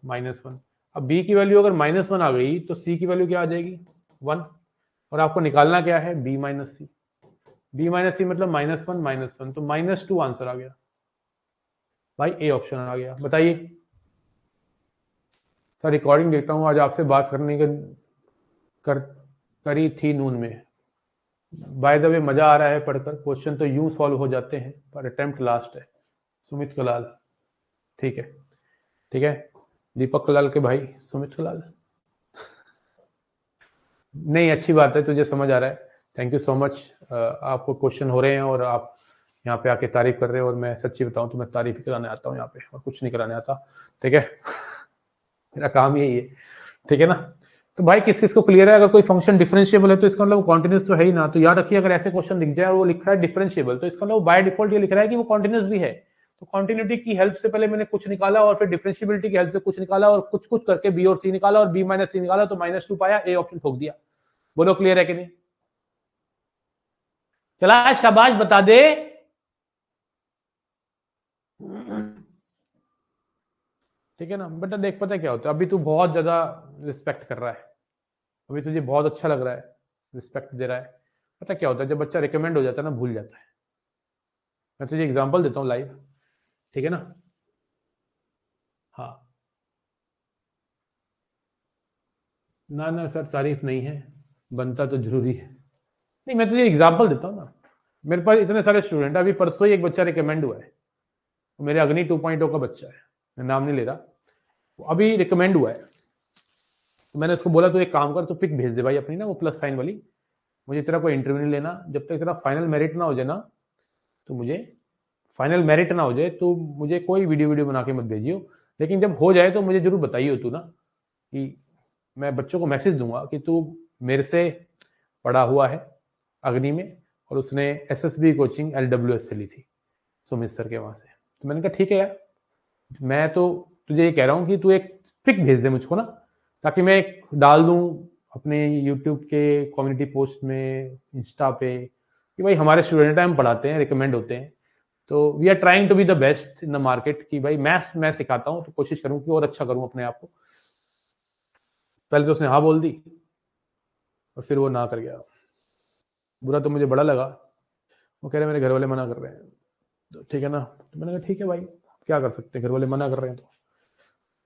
-1। अब b की वैल्यू अगर -1 आ गई तो c की वैल्यू क्या आ जाएगी 1, और आपको निकालना क्या है b माइनस सी। b माइनस सी मतलब -1 तो -2 आंसर आ गया भाई, ए ऑप्शन आ गया। बताइए सर, रिकॉर्डिंग देखता हूँ, आज आपसे बात करने के करी थी नून में। बाय द वे मजा आ रहा है पढ़कर, क्वेश्चन तो यूं सॉल्व हो जाते हैं पर अटेम्प्ट लास्ट है। सुमित कलाल, ठीक है ठीक है, दीपक कलाल के भाई सुमित कलाल। नहीं अच्छी बात है, तुझे समझ आ रहा है, थैंक यू सो मच। आपको क्वेश्चन हो रहे हैं और आप यहाँ पे आके तारीफ कर रहे हो, और मैं सच्ची बताऊं तो मैं तारीफ ही कराने आता हूँ यहाँ पे, और कुछ नहीं कराने आता, ठीक है। मेरा काम यही है, ठीक है ना। तो भाई किस किस को क्लियर है, अगर कोई फंक्शन डिफरेंशिएबल है तो इसका मतलब कॉन्टिन्यूस तो है ही ना। तो याद रखिए, अगर ऐसे क्वेश्चन दिख जाए और वो लिख रहा है डिफरेंशिएबल, तो इसका मतलब बाय डिफॉल्ट ये लिख रहा है कि वो कॉन्टिन्यूस भी है। तो कॉन्टिन्यूटी की हेल्प से पहले मैंने कुछ निकाला, और फिर डिफरेंशिएबिलिटी की हेल्प से कुछ निकाला, और कुछ कुछ करके बी और सी निकाला, और बी माइनस सी निकाला तो -2 पाया, ए ऑप्शन ठोक दिया। बोलो क्लियर है कि नहीं। चला शाबाश, बता दे। ठीक है ना बेटा, देख पता है क्या होता है, अभी तू बहुत ज्यादा रिस्पेक्ट कर रहा है, अभी तुझे बहुत अच्छा लग रहा है, रिस्पेक्ट दे रहा है। पता क्या होता है, जब बच्चा रिकमेंड हो जाता है ना, भूल जाता है। मैं तुझे एग्जांपल देता हूँ लाइव, ठीक है ना। हाँ ना ना सर, तारीफ नहीं है, बनता तो जरूरी है। नहीं मैं तुझे एग्जांपल देता हूँ ना, मेरे पास इतने सारे स्टूडेंट, अभी परसों ही एक बच्चा रिकमेंड हुआ है, मेरे अग्नि 2.0 का बच्चा है, मैं नाम नहीं ले रहा, अभी रिकमेंड हुआ है। तो मैंने उसको बोला, तो एक काम कर, तो पिक भेज दे भाई अपनी ना, वो प्लस साइन वाली, मुझे तेरा कोई इंटरव्यू नहीं लेना, जब तक तेरा फाइनल मेरिट ना हो जाए ना, तो मुझे फाइनल मेरिट ना हो जाए तो मुझे कोई वीडियो बना के मत भेजियो, लेकिन जब हो जाए तो मुझे जरूर बताइए तू ना, कि मैं बच्चों को मैसेज दूंगा कि तू मेरे से पढ़ा हुआ है अग्नि में, और उसने एसएसबी कोचिंग एलडब्ल्यूएस से ली थी सुमित सर के वहां से। तो मैंने कहा ठीक है यार, मैं तो तुझे ये कह रहा हूँ कि तू एक पिक भेज दे मुझको ना, ताकि मैं एक डाल दूं अपने यूट्यूब के कम्युनिटी पोस्ट में, इंस्टा पे, कि भाई हमारे स्टूडेंट हैं, हम पढ़ाते हैं, रिकमेंड होते हैं, तो we are trying to be the best in the market, कि भाई मैं सिखाता हूँ तो कोशिश करूँ कि और अच्छा करूँ अपने आप को। पहले तो उसने हाँ बोल दी, और फिर वो ना कर गया। बुरा तो मुझे बड़ा लगा। वो कह रहे मेरे घर वाले मना कर रहे हैं, तो ठीक है ना। तो मैंने कहा ठीक है भाई, क्या कर सकते हैं, घर वाले मना कर रहे हैं तो।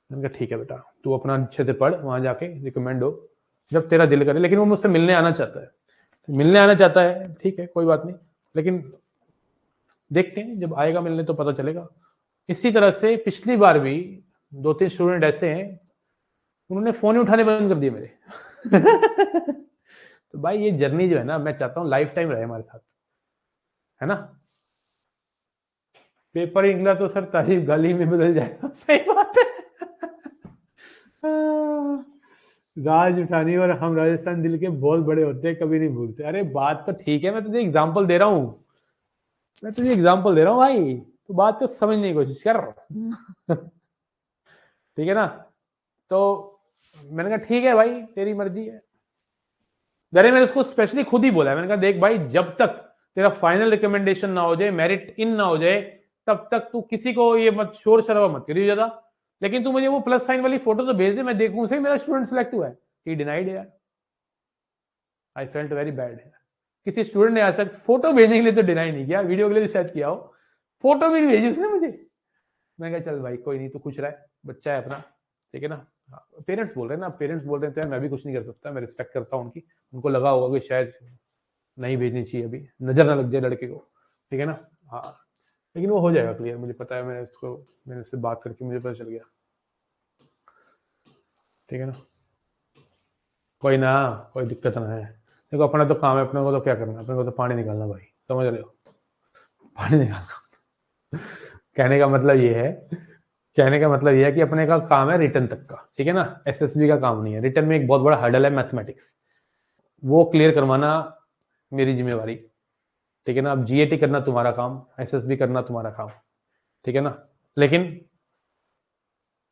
मैंने कहा ठीक है बेटा, तू अपना अच्छे से पढ़, वहां जाके रिकमेंड हो जब तेरा दिल करे। लेकिन वो मुझसे मिलने आना चाहता है, तो मिलने आना चाहता है, ठीक है कोई बात नहीं, लेकिन देखते हैं जब आएगा मिलने तो पता चलेगा। इसी तरह से पिछली बार भी 2-3 स्टूडेंट ऐसे हैं, उन्होंने फोन ही उठाने बंद कर दिए मेरे। तो भाई ये जर्नी जो है ना, मैं चाहता हूँ लाइफ टाइम रहे हमारे साथ, है ना। पेपर निकला तो सर तारीफ गाली में बदल जाएगा। सही बात है। राज उठानी और हम राजस्थान दिल के बहुत बड़े होते हैं, कभी नहीं भूलते। अरे बात तो ठीक है, मैं तुझे एग्जांपल दे रहा हूँ, मैं तुझे एग्जांपल दे रहा हूँ भाई, तो बात को समझने की कोशिश कर। ठीक है ना। तो मैंने कहा ठीक है भाई, तेरी मर्जी है। मैंने उसको स्पेशली खुद ही बोला, मैंने कहा देख भाई, जब तक तेरा फाइनल रिकमेंडेशन ना हो जाए, मेरिट इन ना हो जाए, तब तक तू किसी को ये मत शोर शराबा मत करिए ज्यादा, लेकिन तू मुझे वो प्लस साइन वाली फोटो तो भेज दे, मैं देखूं सही मेरा स्टूडेंट सिलेक्ट हुआ है। ही डिनाइड यार, आई फेल्ट वेरी बैड। किसी स्टूडेंट ने आज तक फोटो भेजने के लिए तो डिनाई नहीं किया, वीडियो के लिए शायद किया हो, फोटो भी नहीं भेजी उसने मुझे। मैं कहा चल भाई कोई नहीं, तू खुश रहा है, बच्चा है अपना, ठीक है ना। पेरेंट्स बोल रहे हैं ना, पेरेंट्स बोल रहे हैं तो मैं भी कुछ नहीं कर सकता, मैं रिस्पेक्ट करता हूँ उनकी। उनको लगा होगा कि शायद नहीं भेजनी चाहिए, अभी नजर ना लग जाए लड़के को, ठीक है ना। हाँ, लेकिन वो हो जाएगा क्लियर, मुझे पता है, मैंने उससे बात करके मुझे पता चल गया, ठीक है ना। कोई ना, कोई दिक्कत ना है। देखो अपना तो काम है, अपने को तो क्या करना है, अपने को तो पानी निकालना भाई, समझ रहे हो, पानी निकालना। कहने का मतलब ये है, कहने का मतलब ये है कि अपने का काम है रिटर्न तक का, ठीक है ना। एसएसबी का काम नहीं है, रिटर्न में एक बहुत बड़ा हर्डल है मैथमेटिक्स, वो क्लियर करवाना मेरी जिम्मेवारी, ठीक है ना। अब जीएटी करना तुम्हारा काम, एसएसबी करना तुम्हारा काम, ठीक है ना। लेकिन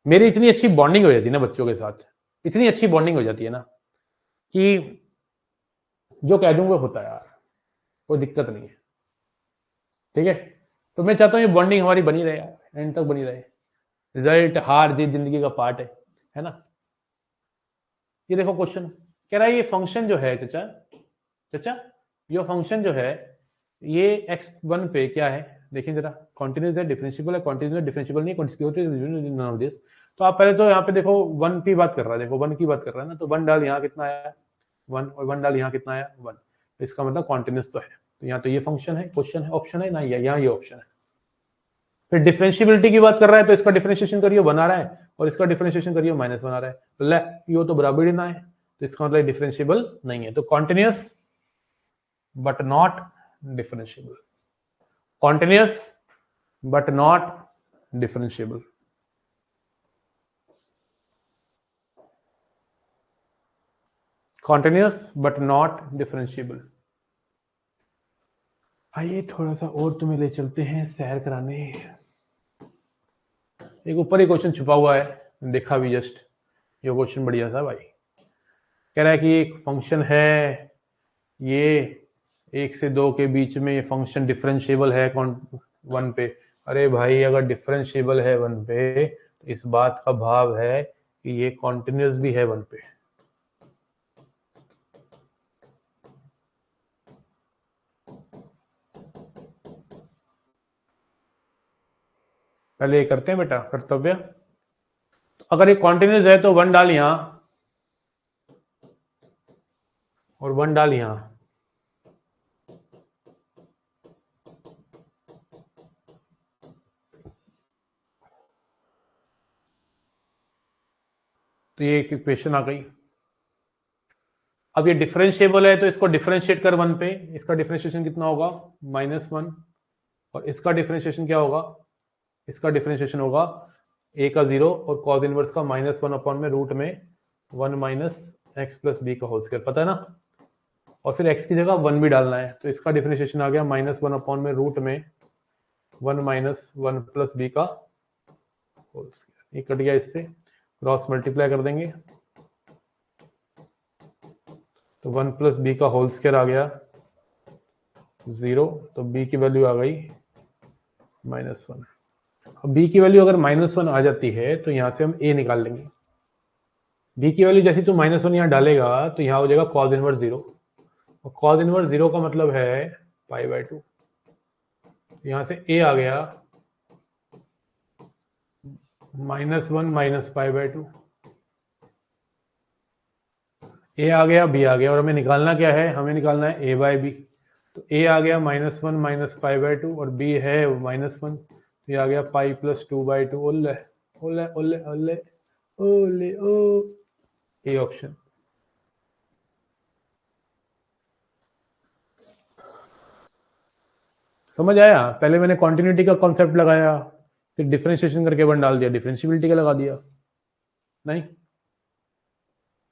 मेरी इतनी अच्छी बॉन्डिंग हो जाती है ना बच्चों के साथ, इतनी अच्छी बॉन्डिंग हो जाती है ना, कि जो कह दूंगा होता है यार, कोई दिक्कत नहीं है, ठीक है। तो मैं चाहता हूँ ये बॉन्डिंग हमारी बनी रहे यार, एंड तक बनी रहे। रिजल्ट हार जीत जिंदगी का पार्ट है ना। ये देखो क्वेश्चन कह रहा है, ये फंक्शन जो है चाचा, चाचा ये फंक्शन जो है, ये x1 पे क्या है, देखिए जरा, कॉन्टिन्यूस है, डिफरेंशियबल है, कॉन्टिन्यूस है, डिफरेंशियबल नहीं, कॉन्टिन्यूस। तो आप पहले तो यहाँ पे देखो 1 की बात कर रहा है, देखो 1 की बात कर रहा है ना, तो 1 डाल यहाँ कितना आया 1, और 1 डाल यहाँ कितना आया 1, तो इसका मतलब कॉन्टिन्यूस तो है। तो यहाँ तो ये फंक्शन है, क्वेश्चन है, ऑप्शन है ना, यहाँ ये ऑप्शन है। फिर डिफरेंशियबिलिटी की बात कर रहा है, तो इसका डिफरेंशिएशन करिए बना रहा है, और इसका डिफरेंशिएशन करिए माइनस बना रहा है, तो ले ये तो बराबर ही ना है, तो इसका मतलब डिफरेंशिएबल नहीं है। तो continuous but not differentiable, continuous but not differentiable, continuous but not differentiable। आइए थोड़ा सा और तुम्हें ले चलते हैं सैर कराने। एक ऊपर ही क्वेश्चन छुपा हुआ है, देखा भी जस्ट, ये क्वेश्चन बढ़िया था भाई। कह रहा है कि एक फंक्शन है, ये 1 से 2 के बीच में ये फंक्शन डिफरेंशिएबल है 1 पे। अरे भाई अगर डिफरेंशिएबल है 1 पे, तो इस बात का भाव है कि ये कॉन्टिन्यूस भी है 1 पे। पहले ये करते हैं बेटा कर्तव्य। तो अगर ये कॉन्टिन्यूस है तो 1 डाल यहां, और 1 डाल यहां, तो ये इक्वेशन आ गई। अब ये डिफरेंशिएबल है तो इसको डिफरेंशिएट कर 1 पे, इसका डिफरेंशिएशन कितना होगा -1, और इसका डिफरेंशिएशन क्या होगा, इसका डिफरेंशिएशन होगा a का 0 और cos इनवर्स का -1 अपॉन में रूट में 1 माइनस एक्स प्लस बी का होल स्क्वायर, पता है ना, और फिर x की जगह 1 भी डालना है, तो इसका डिफरेंशिएशन आ गया -1 अपॉन में रूट में 1 माइनस 1 प्लस बी का होल स्क्वायर। ये कट गया, इससे क्रॉस मल्टीप्लाई कर देंगे तो 1 प्लस बी का होल स्क्वायर आ गया 0, तो b की वैल्यू आ गई -1। अब b की वैल्यू अगर -1 आ जाती है तो यहां से हम a निकाल लेंगे। b की वैल्यू जैसे तू -1 यहां डालेगा तो यहां हो जाएगा cos इनवर्स 0, और cos इनवर्स 0 का मतलब है π/2। यहां से a आ गया -1 माइनस π/2, a आ गया, b आ गया, और हमें निकालना क्या है, हमें निकालना है a/b। तो a आ गया -1 माइनस π/2 और b है -1, तो ये आ गया पाई प्लस 2/2। ओले ओले ओले ओले ओले ओ, ए ऑप्शन। समझ आया? पहले मैंने कॉन्टिन्यूटी का कॉन्सेप्ट लगाया, फिर डिफरेंशिएशन करके 1 डाल दिया, डिफरेंशिएबिलिटी का लगा दिया। नहीं,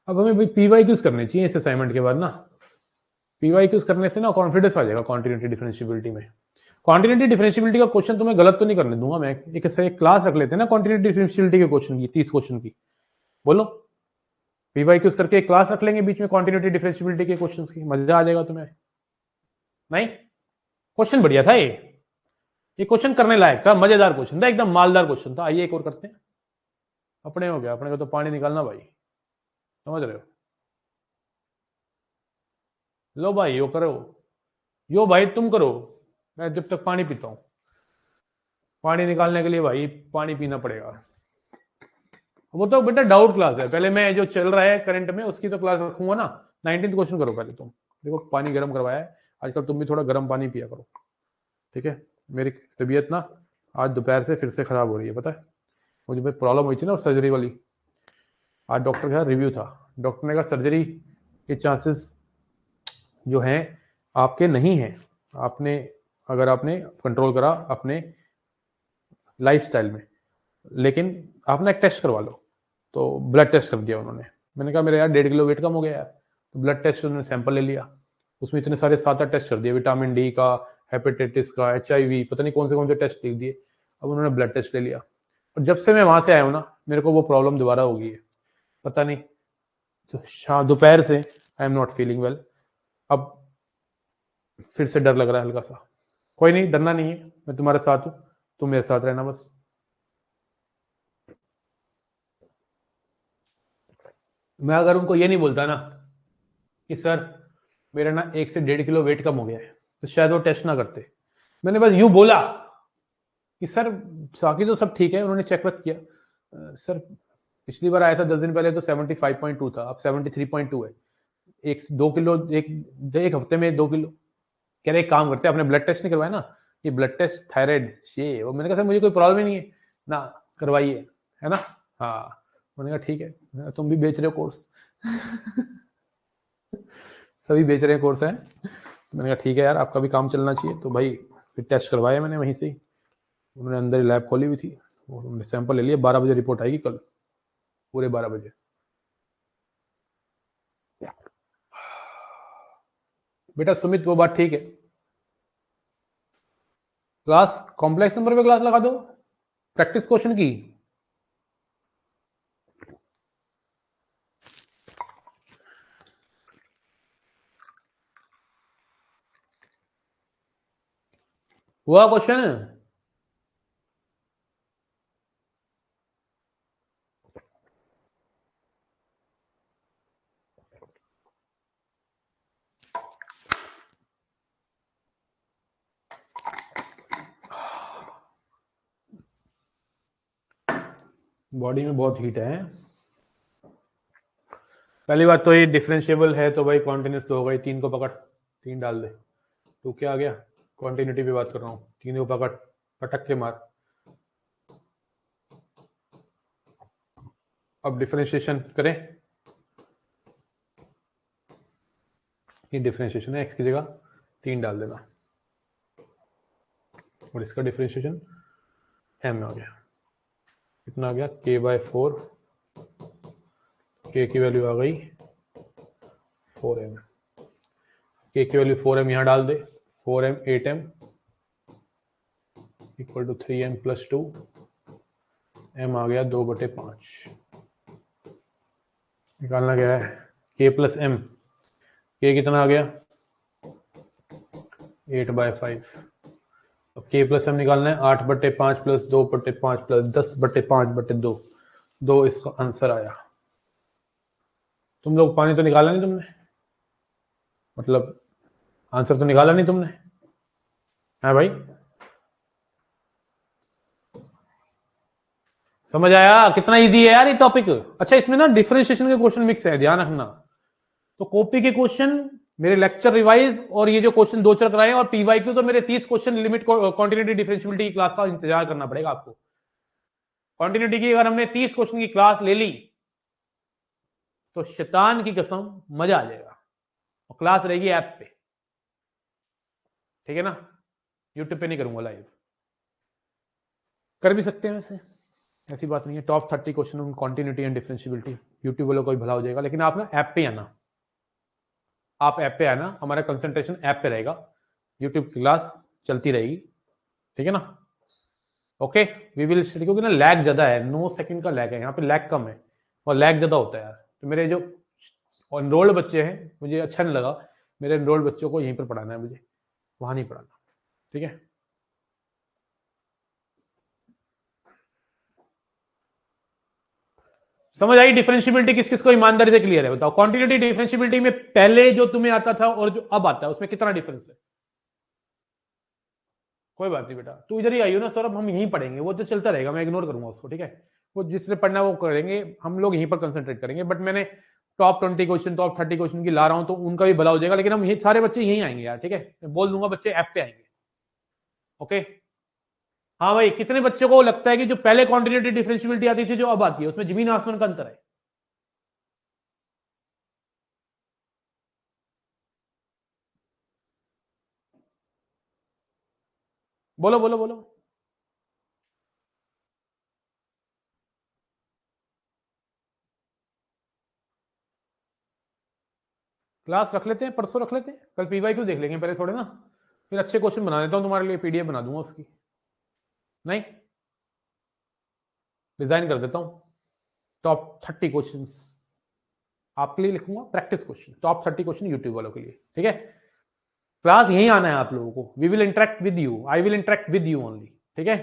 अब हमें भाई पीवाईक्यूज करने चाहिए इस असाइनमेंट के बाद ना। पीवाईक्यूज करने से ना कॉन्फिडेंस आ जाएगा कॉन्टिन्यूटी डिफरेंशिएबिलिटी में। कॉन्टिन्यूटी डिफरेंशिएबिलिटी का क्वेश्चन तुम्हें गलत तो नहीं करने दूंगा मैं। एक क्लास रख लेते हैं ना कॉन्टिन्यूटी डिफरेंशिएबिलिटी के क्वेश्चन की, 30 क्वेश्चन की। बोलो, पीवाईक्यूज करके एक क्लास रख लेंगे बीच में कॉन्टिन्यूटी डिफरेंशिएबिलिटी के क्वेश्चंस की, मजा आ जाएगा तुम्हें। नहीं, क्वेश्चन बढ़िया था ये क्वेश्चन करने लायक था, मजेदार क्वेश्चन था, एकदम मालदार क्वेश्चन था। आइए एक और करते हैं। अपने हो गया, अपने को तो पानी निकालना भाई, समझ रहे हो? लो भाई, यो करो, यो भाई तुम करो, मैं जब तक पानी पीता हूं। पानी निकालने के लिए भाई पानी पीना पड़ेगा। वो तो बेटा डाउट क्लास है, पहले मैं जो चल रहा है करंट में उसकी तो क्लास रखूंगा ना। 19th क्वेश्चन करो पहले तुम। देखो पानी गर्म करवाया है आजकल, तुम भी थोड़ा गर्म पानी पिया करो, ठीक है? मेरी तबीयत ना आज दोपहर से फिर से खराब हो रही है, पता है? मुझे प्रॉब्लम हुई थी ना सर्जरी वाली, आज डॉक्टर का रिव्यू था। डॉक्टर ने कहा सर्जरी के चांसेस जो हैं आपके नहीं हैं, आपने अगर आपने कंट्रोल करा अपने लाइफस्टाइल में, लेकिन आप ना एक टेस्ट करवा लो। तो ब्लड टेस्ट कर दिया उन्होंने। मैंने कहा मेरा यार 1.5 किलो वेट कम हो गया यार। तो ब्लड टेस्ट उन्होंने सैंपल ले लिया, उसमें इतने सारे 7-8 टेस्ट कर दिए, विटामिन डी का, हेपेटाइटिस का, HIV, पता नहीं कौन से टेस्ट लिख दिए। अब उन्होंने ब्लड टेस्ट ले लिया, और जब से मैं वहां से आया हूँ ना, मेरे को वो प्रॉब्लम दोबारा हो गई है, पता नहीं। तो दोपहर से I am not feeling well. अब फिर से डर लग रहा है हल्का सा। कोई नहीं, डरना नहीं है, मैं तुम्हारे साथ हूँ, तुम मेरे साथ रहना बस। मैं अगर उनको ये नहीं बोलता ना कि सर मेरा ना 1 से 1.5 किलो वेट कम हो गया है, तो शायद वो टेस्ट ना करते। मैंने बस यूं बोला कि सर बाकी तो सब ठीक है, उन्होंने चेक वेक किया। सर पिछली बार आया था 10 दिन पहले तो 75.2 था, अब 73.2 है। 1-2 किलो एक हफ्ते में 2 किलो। कह रहे एक काम करते हैं, आपने ब्लड टेस्ट नहीं करवाया ना, ये ब्लड टेस्ट थायराइड ये वो। मैंने कहा सर मुझे कोई प्रॉब्लम ही नहीं है ना, करवाइए, है ना? हाँ, मैंने कहा ठीक है, तुम भी बेच रहे हो कोर्स सभी बेच रहे हैं कोर्स है। तो मैंने कहा ठीक है यार, आपका भी काम चलना चाहिए, तो भाई फिर टेस्ट करवाया मैंने वहीं से ही। उन्होंने अंदर ही लैब खोली हुई थी, उन्होंने सैंपल ले लिया। 12 बजे रिपोर्ट आएगी कल, पूरे 12 बजे। बेटा सुमित वो बात ठीक है, क्लास कॉम्प्लेक्स नंबर पे क्लास लगा दो प्रैक्टिस क्वेश्चन की। हुआ क्वेश्चन? बॉडी में बहुत हीट है। पहली बात तो ये डिफरेंशिएबल है तो भाई कॉन्टिन्यूस तो होगा ही। 3 को पकड़, 3 डाल दे, तो क्या आ गया? कॉन्टिन्यूटी पे बात कर रहा हूँ, 3 को पकड़, पटक के मार। अब डिफरेंशिएशन करें, ये डिफरेंशिएशन है, x की जगह 3 डाल देना और इसका डिफरेंशिएशन m आ गया, कितना आ गया k/4, k की वैल्यू आ गई 4m, k की वैल्यू 4m यहाँ डाल दे, 4m 8m equal to 3m + 2, m आ गया 2/5, निकालना क्या है k + m, k कितना आ गया 8/5, अब k + m निकालना है 8/5 + 2/5 + 10/5/2, 2 इसका आंसर आया। तुम लोग पानी तो निकाला नहीं तुमने, मतलब आंसर तो निकाला नहीं तुमने, है भाई? समझ आया कितना इजी है यार ये टॉपिक? अच्छा, इसमें ना डिफरेंशिएशन के क्वेश्चन मिक्स है, ध्यान रखना। तो कॉपी के क्वेश्चन, मेरे लेक्चर रिवाइज और ये जो क्वेश्चन 2 चल रहे हैं और पीवाईक्यू, तो मेरे 30 क्वेश्चन लिमिट कॉन्टिन्यूटी डिफरेंशियबिलिटी की क्लास का इंतजार करना पड़ेगा आपको। कॉन्टिन्यूटी की अगर हमने 30 क्वेश्चन की क्लास ले ली तो शैतान की कसम मजा आ जाएगा, और क्लास रहेगी ऐप पे, ठीक है ना? यूट्यूब पे नहीं करूंगा लाइव, कर भी सकते हैं वैसे, ऐसी बात नहीं है। Top 30 question on continuity and differentiability, YouTube वालों को भी भला हो जाएगा, लेकिन आप ना ऐप पे आना, आप ऐप पे आना, हमारा कंसंट्रेशन ऐप पे रहेगा, यूट्यूब क्लास चलती रहेगी, ठीक है ना? ओके, वी विल स्टडी, क्योंकि ना लैग ज्यादा है, 9 सेकंड का लैग है, यहाँ पे लैग कम है और लैग ज्यादा होता है यार। तो मेरे जो एनरोल्ड बच्चे हैं, मुझे अच्छा नहीं लगा मेरे एनरोल्ड बच्चों को यहीं पर पढ़ाना है, मुझे वहां नहीं पढ़ाना, ठीक है? समझ आई डिफरेंशियबिलिटी? किस किस को ईमानदारी से क्लियर है बताओ? क्वांटिटेटिव डिफरेंशियबिलिटी में पहले जो तुम्हें आता था और जो अब आता है उसमें कितना डिफरेंस है? कोई बात नहीं बेटा, तू इधर ही आई हो ना सौरभ, हम यहीं पढ़ेंगे, वो तो चलता रहेगा, मैं इग्नोर करूंगा उसको, ठीक है? वो जिसने पढ़ना है वो करेंगे, हम लोग यहीं पर कंसंट्रेट करेंगे। बट मैंने टॉप 20 क्वेश्चन, टॉप 30 क्वेश्चन की ला रहा हूं तो उनका भी भला हो जाएगा, लेकिन हम ये सारे बच्चे यहीं आएंगे यार, ठीक है? मैं बोल दूंगा बच्चे ऐप पे आएंगे, ओके? हाँ भाई, कितने बच्चों को लगता है कि जो पहले क्वांटिटेटिव डिफरेंशियबिलिटी आती थी जो अब आती है उसमें जमीन आसमान का अंतर है? बोलो बोलो बोलो। क्लास रख लेते हैं, परसों रख लेते हैं, कल पीवाईक्यू देख लेंगे पहले थोड़े ना, फिर अच्छे क्वेश्चन बना देता हूं तुम्हारे लिए, पीडीएफ बना दूंगा उसकी, नहीं डिजाइन कर देता हूं, टॉप 30 क्वेश्चन आपके लिए लिखूंगा, practice question, top 30 question YouTube वालों के लिए, ठीक है? क्लास यहीं आना है आप लोगों को, we will interact with you, I will interact with you only, ठीक है?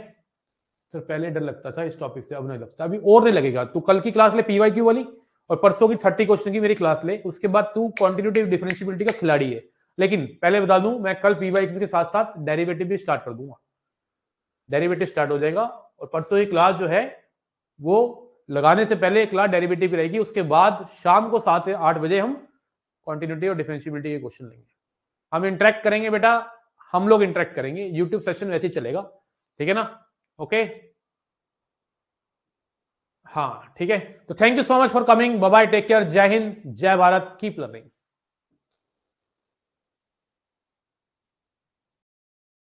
तो पहले डर लगता था इस टॉपिक से, अब नहीं लगता, अभी और नहीं लगेगा। तू कल की क्लास ले पीवाईक्यू वाली, और परसों की 30 क्वेश्चन की मेरी क्लास ले, उसके बाद तू क्वांटिटेटिव डिफरेंशियबिलिटी का खिलाड़ी है। लेकिन पहले बता दूं, मैं कल पीवाईक्यू के साथ साथ डेरिवेटिव भी स्टार्ट कर दूंगा, डेरिवेटिव स्टार्ट हो जाएगा, और परसों की क्लास जो है वो लगाने से पहले एक क्लास डेरिवेटिव रहेगी, उसके बाद शाम को 7 से 8 बजे हम क्वांटिटेटिव और डिफरेंशियबिलिटी के क्वेश्चन लेंगे। हम इंटरेक्ट करेंगे बेटा, हम लोग इंटरेक्ट करेंगे, यूट्यूब सेशन वैसे ही चलेगा, ठीक है ना? ओके, हाँ ठीक है। तो thank you so much for coming, bye bye, take care, जय हिंद, जय भारत, कीप लर्निंग।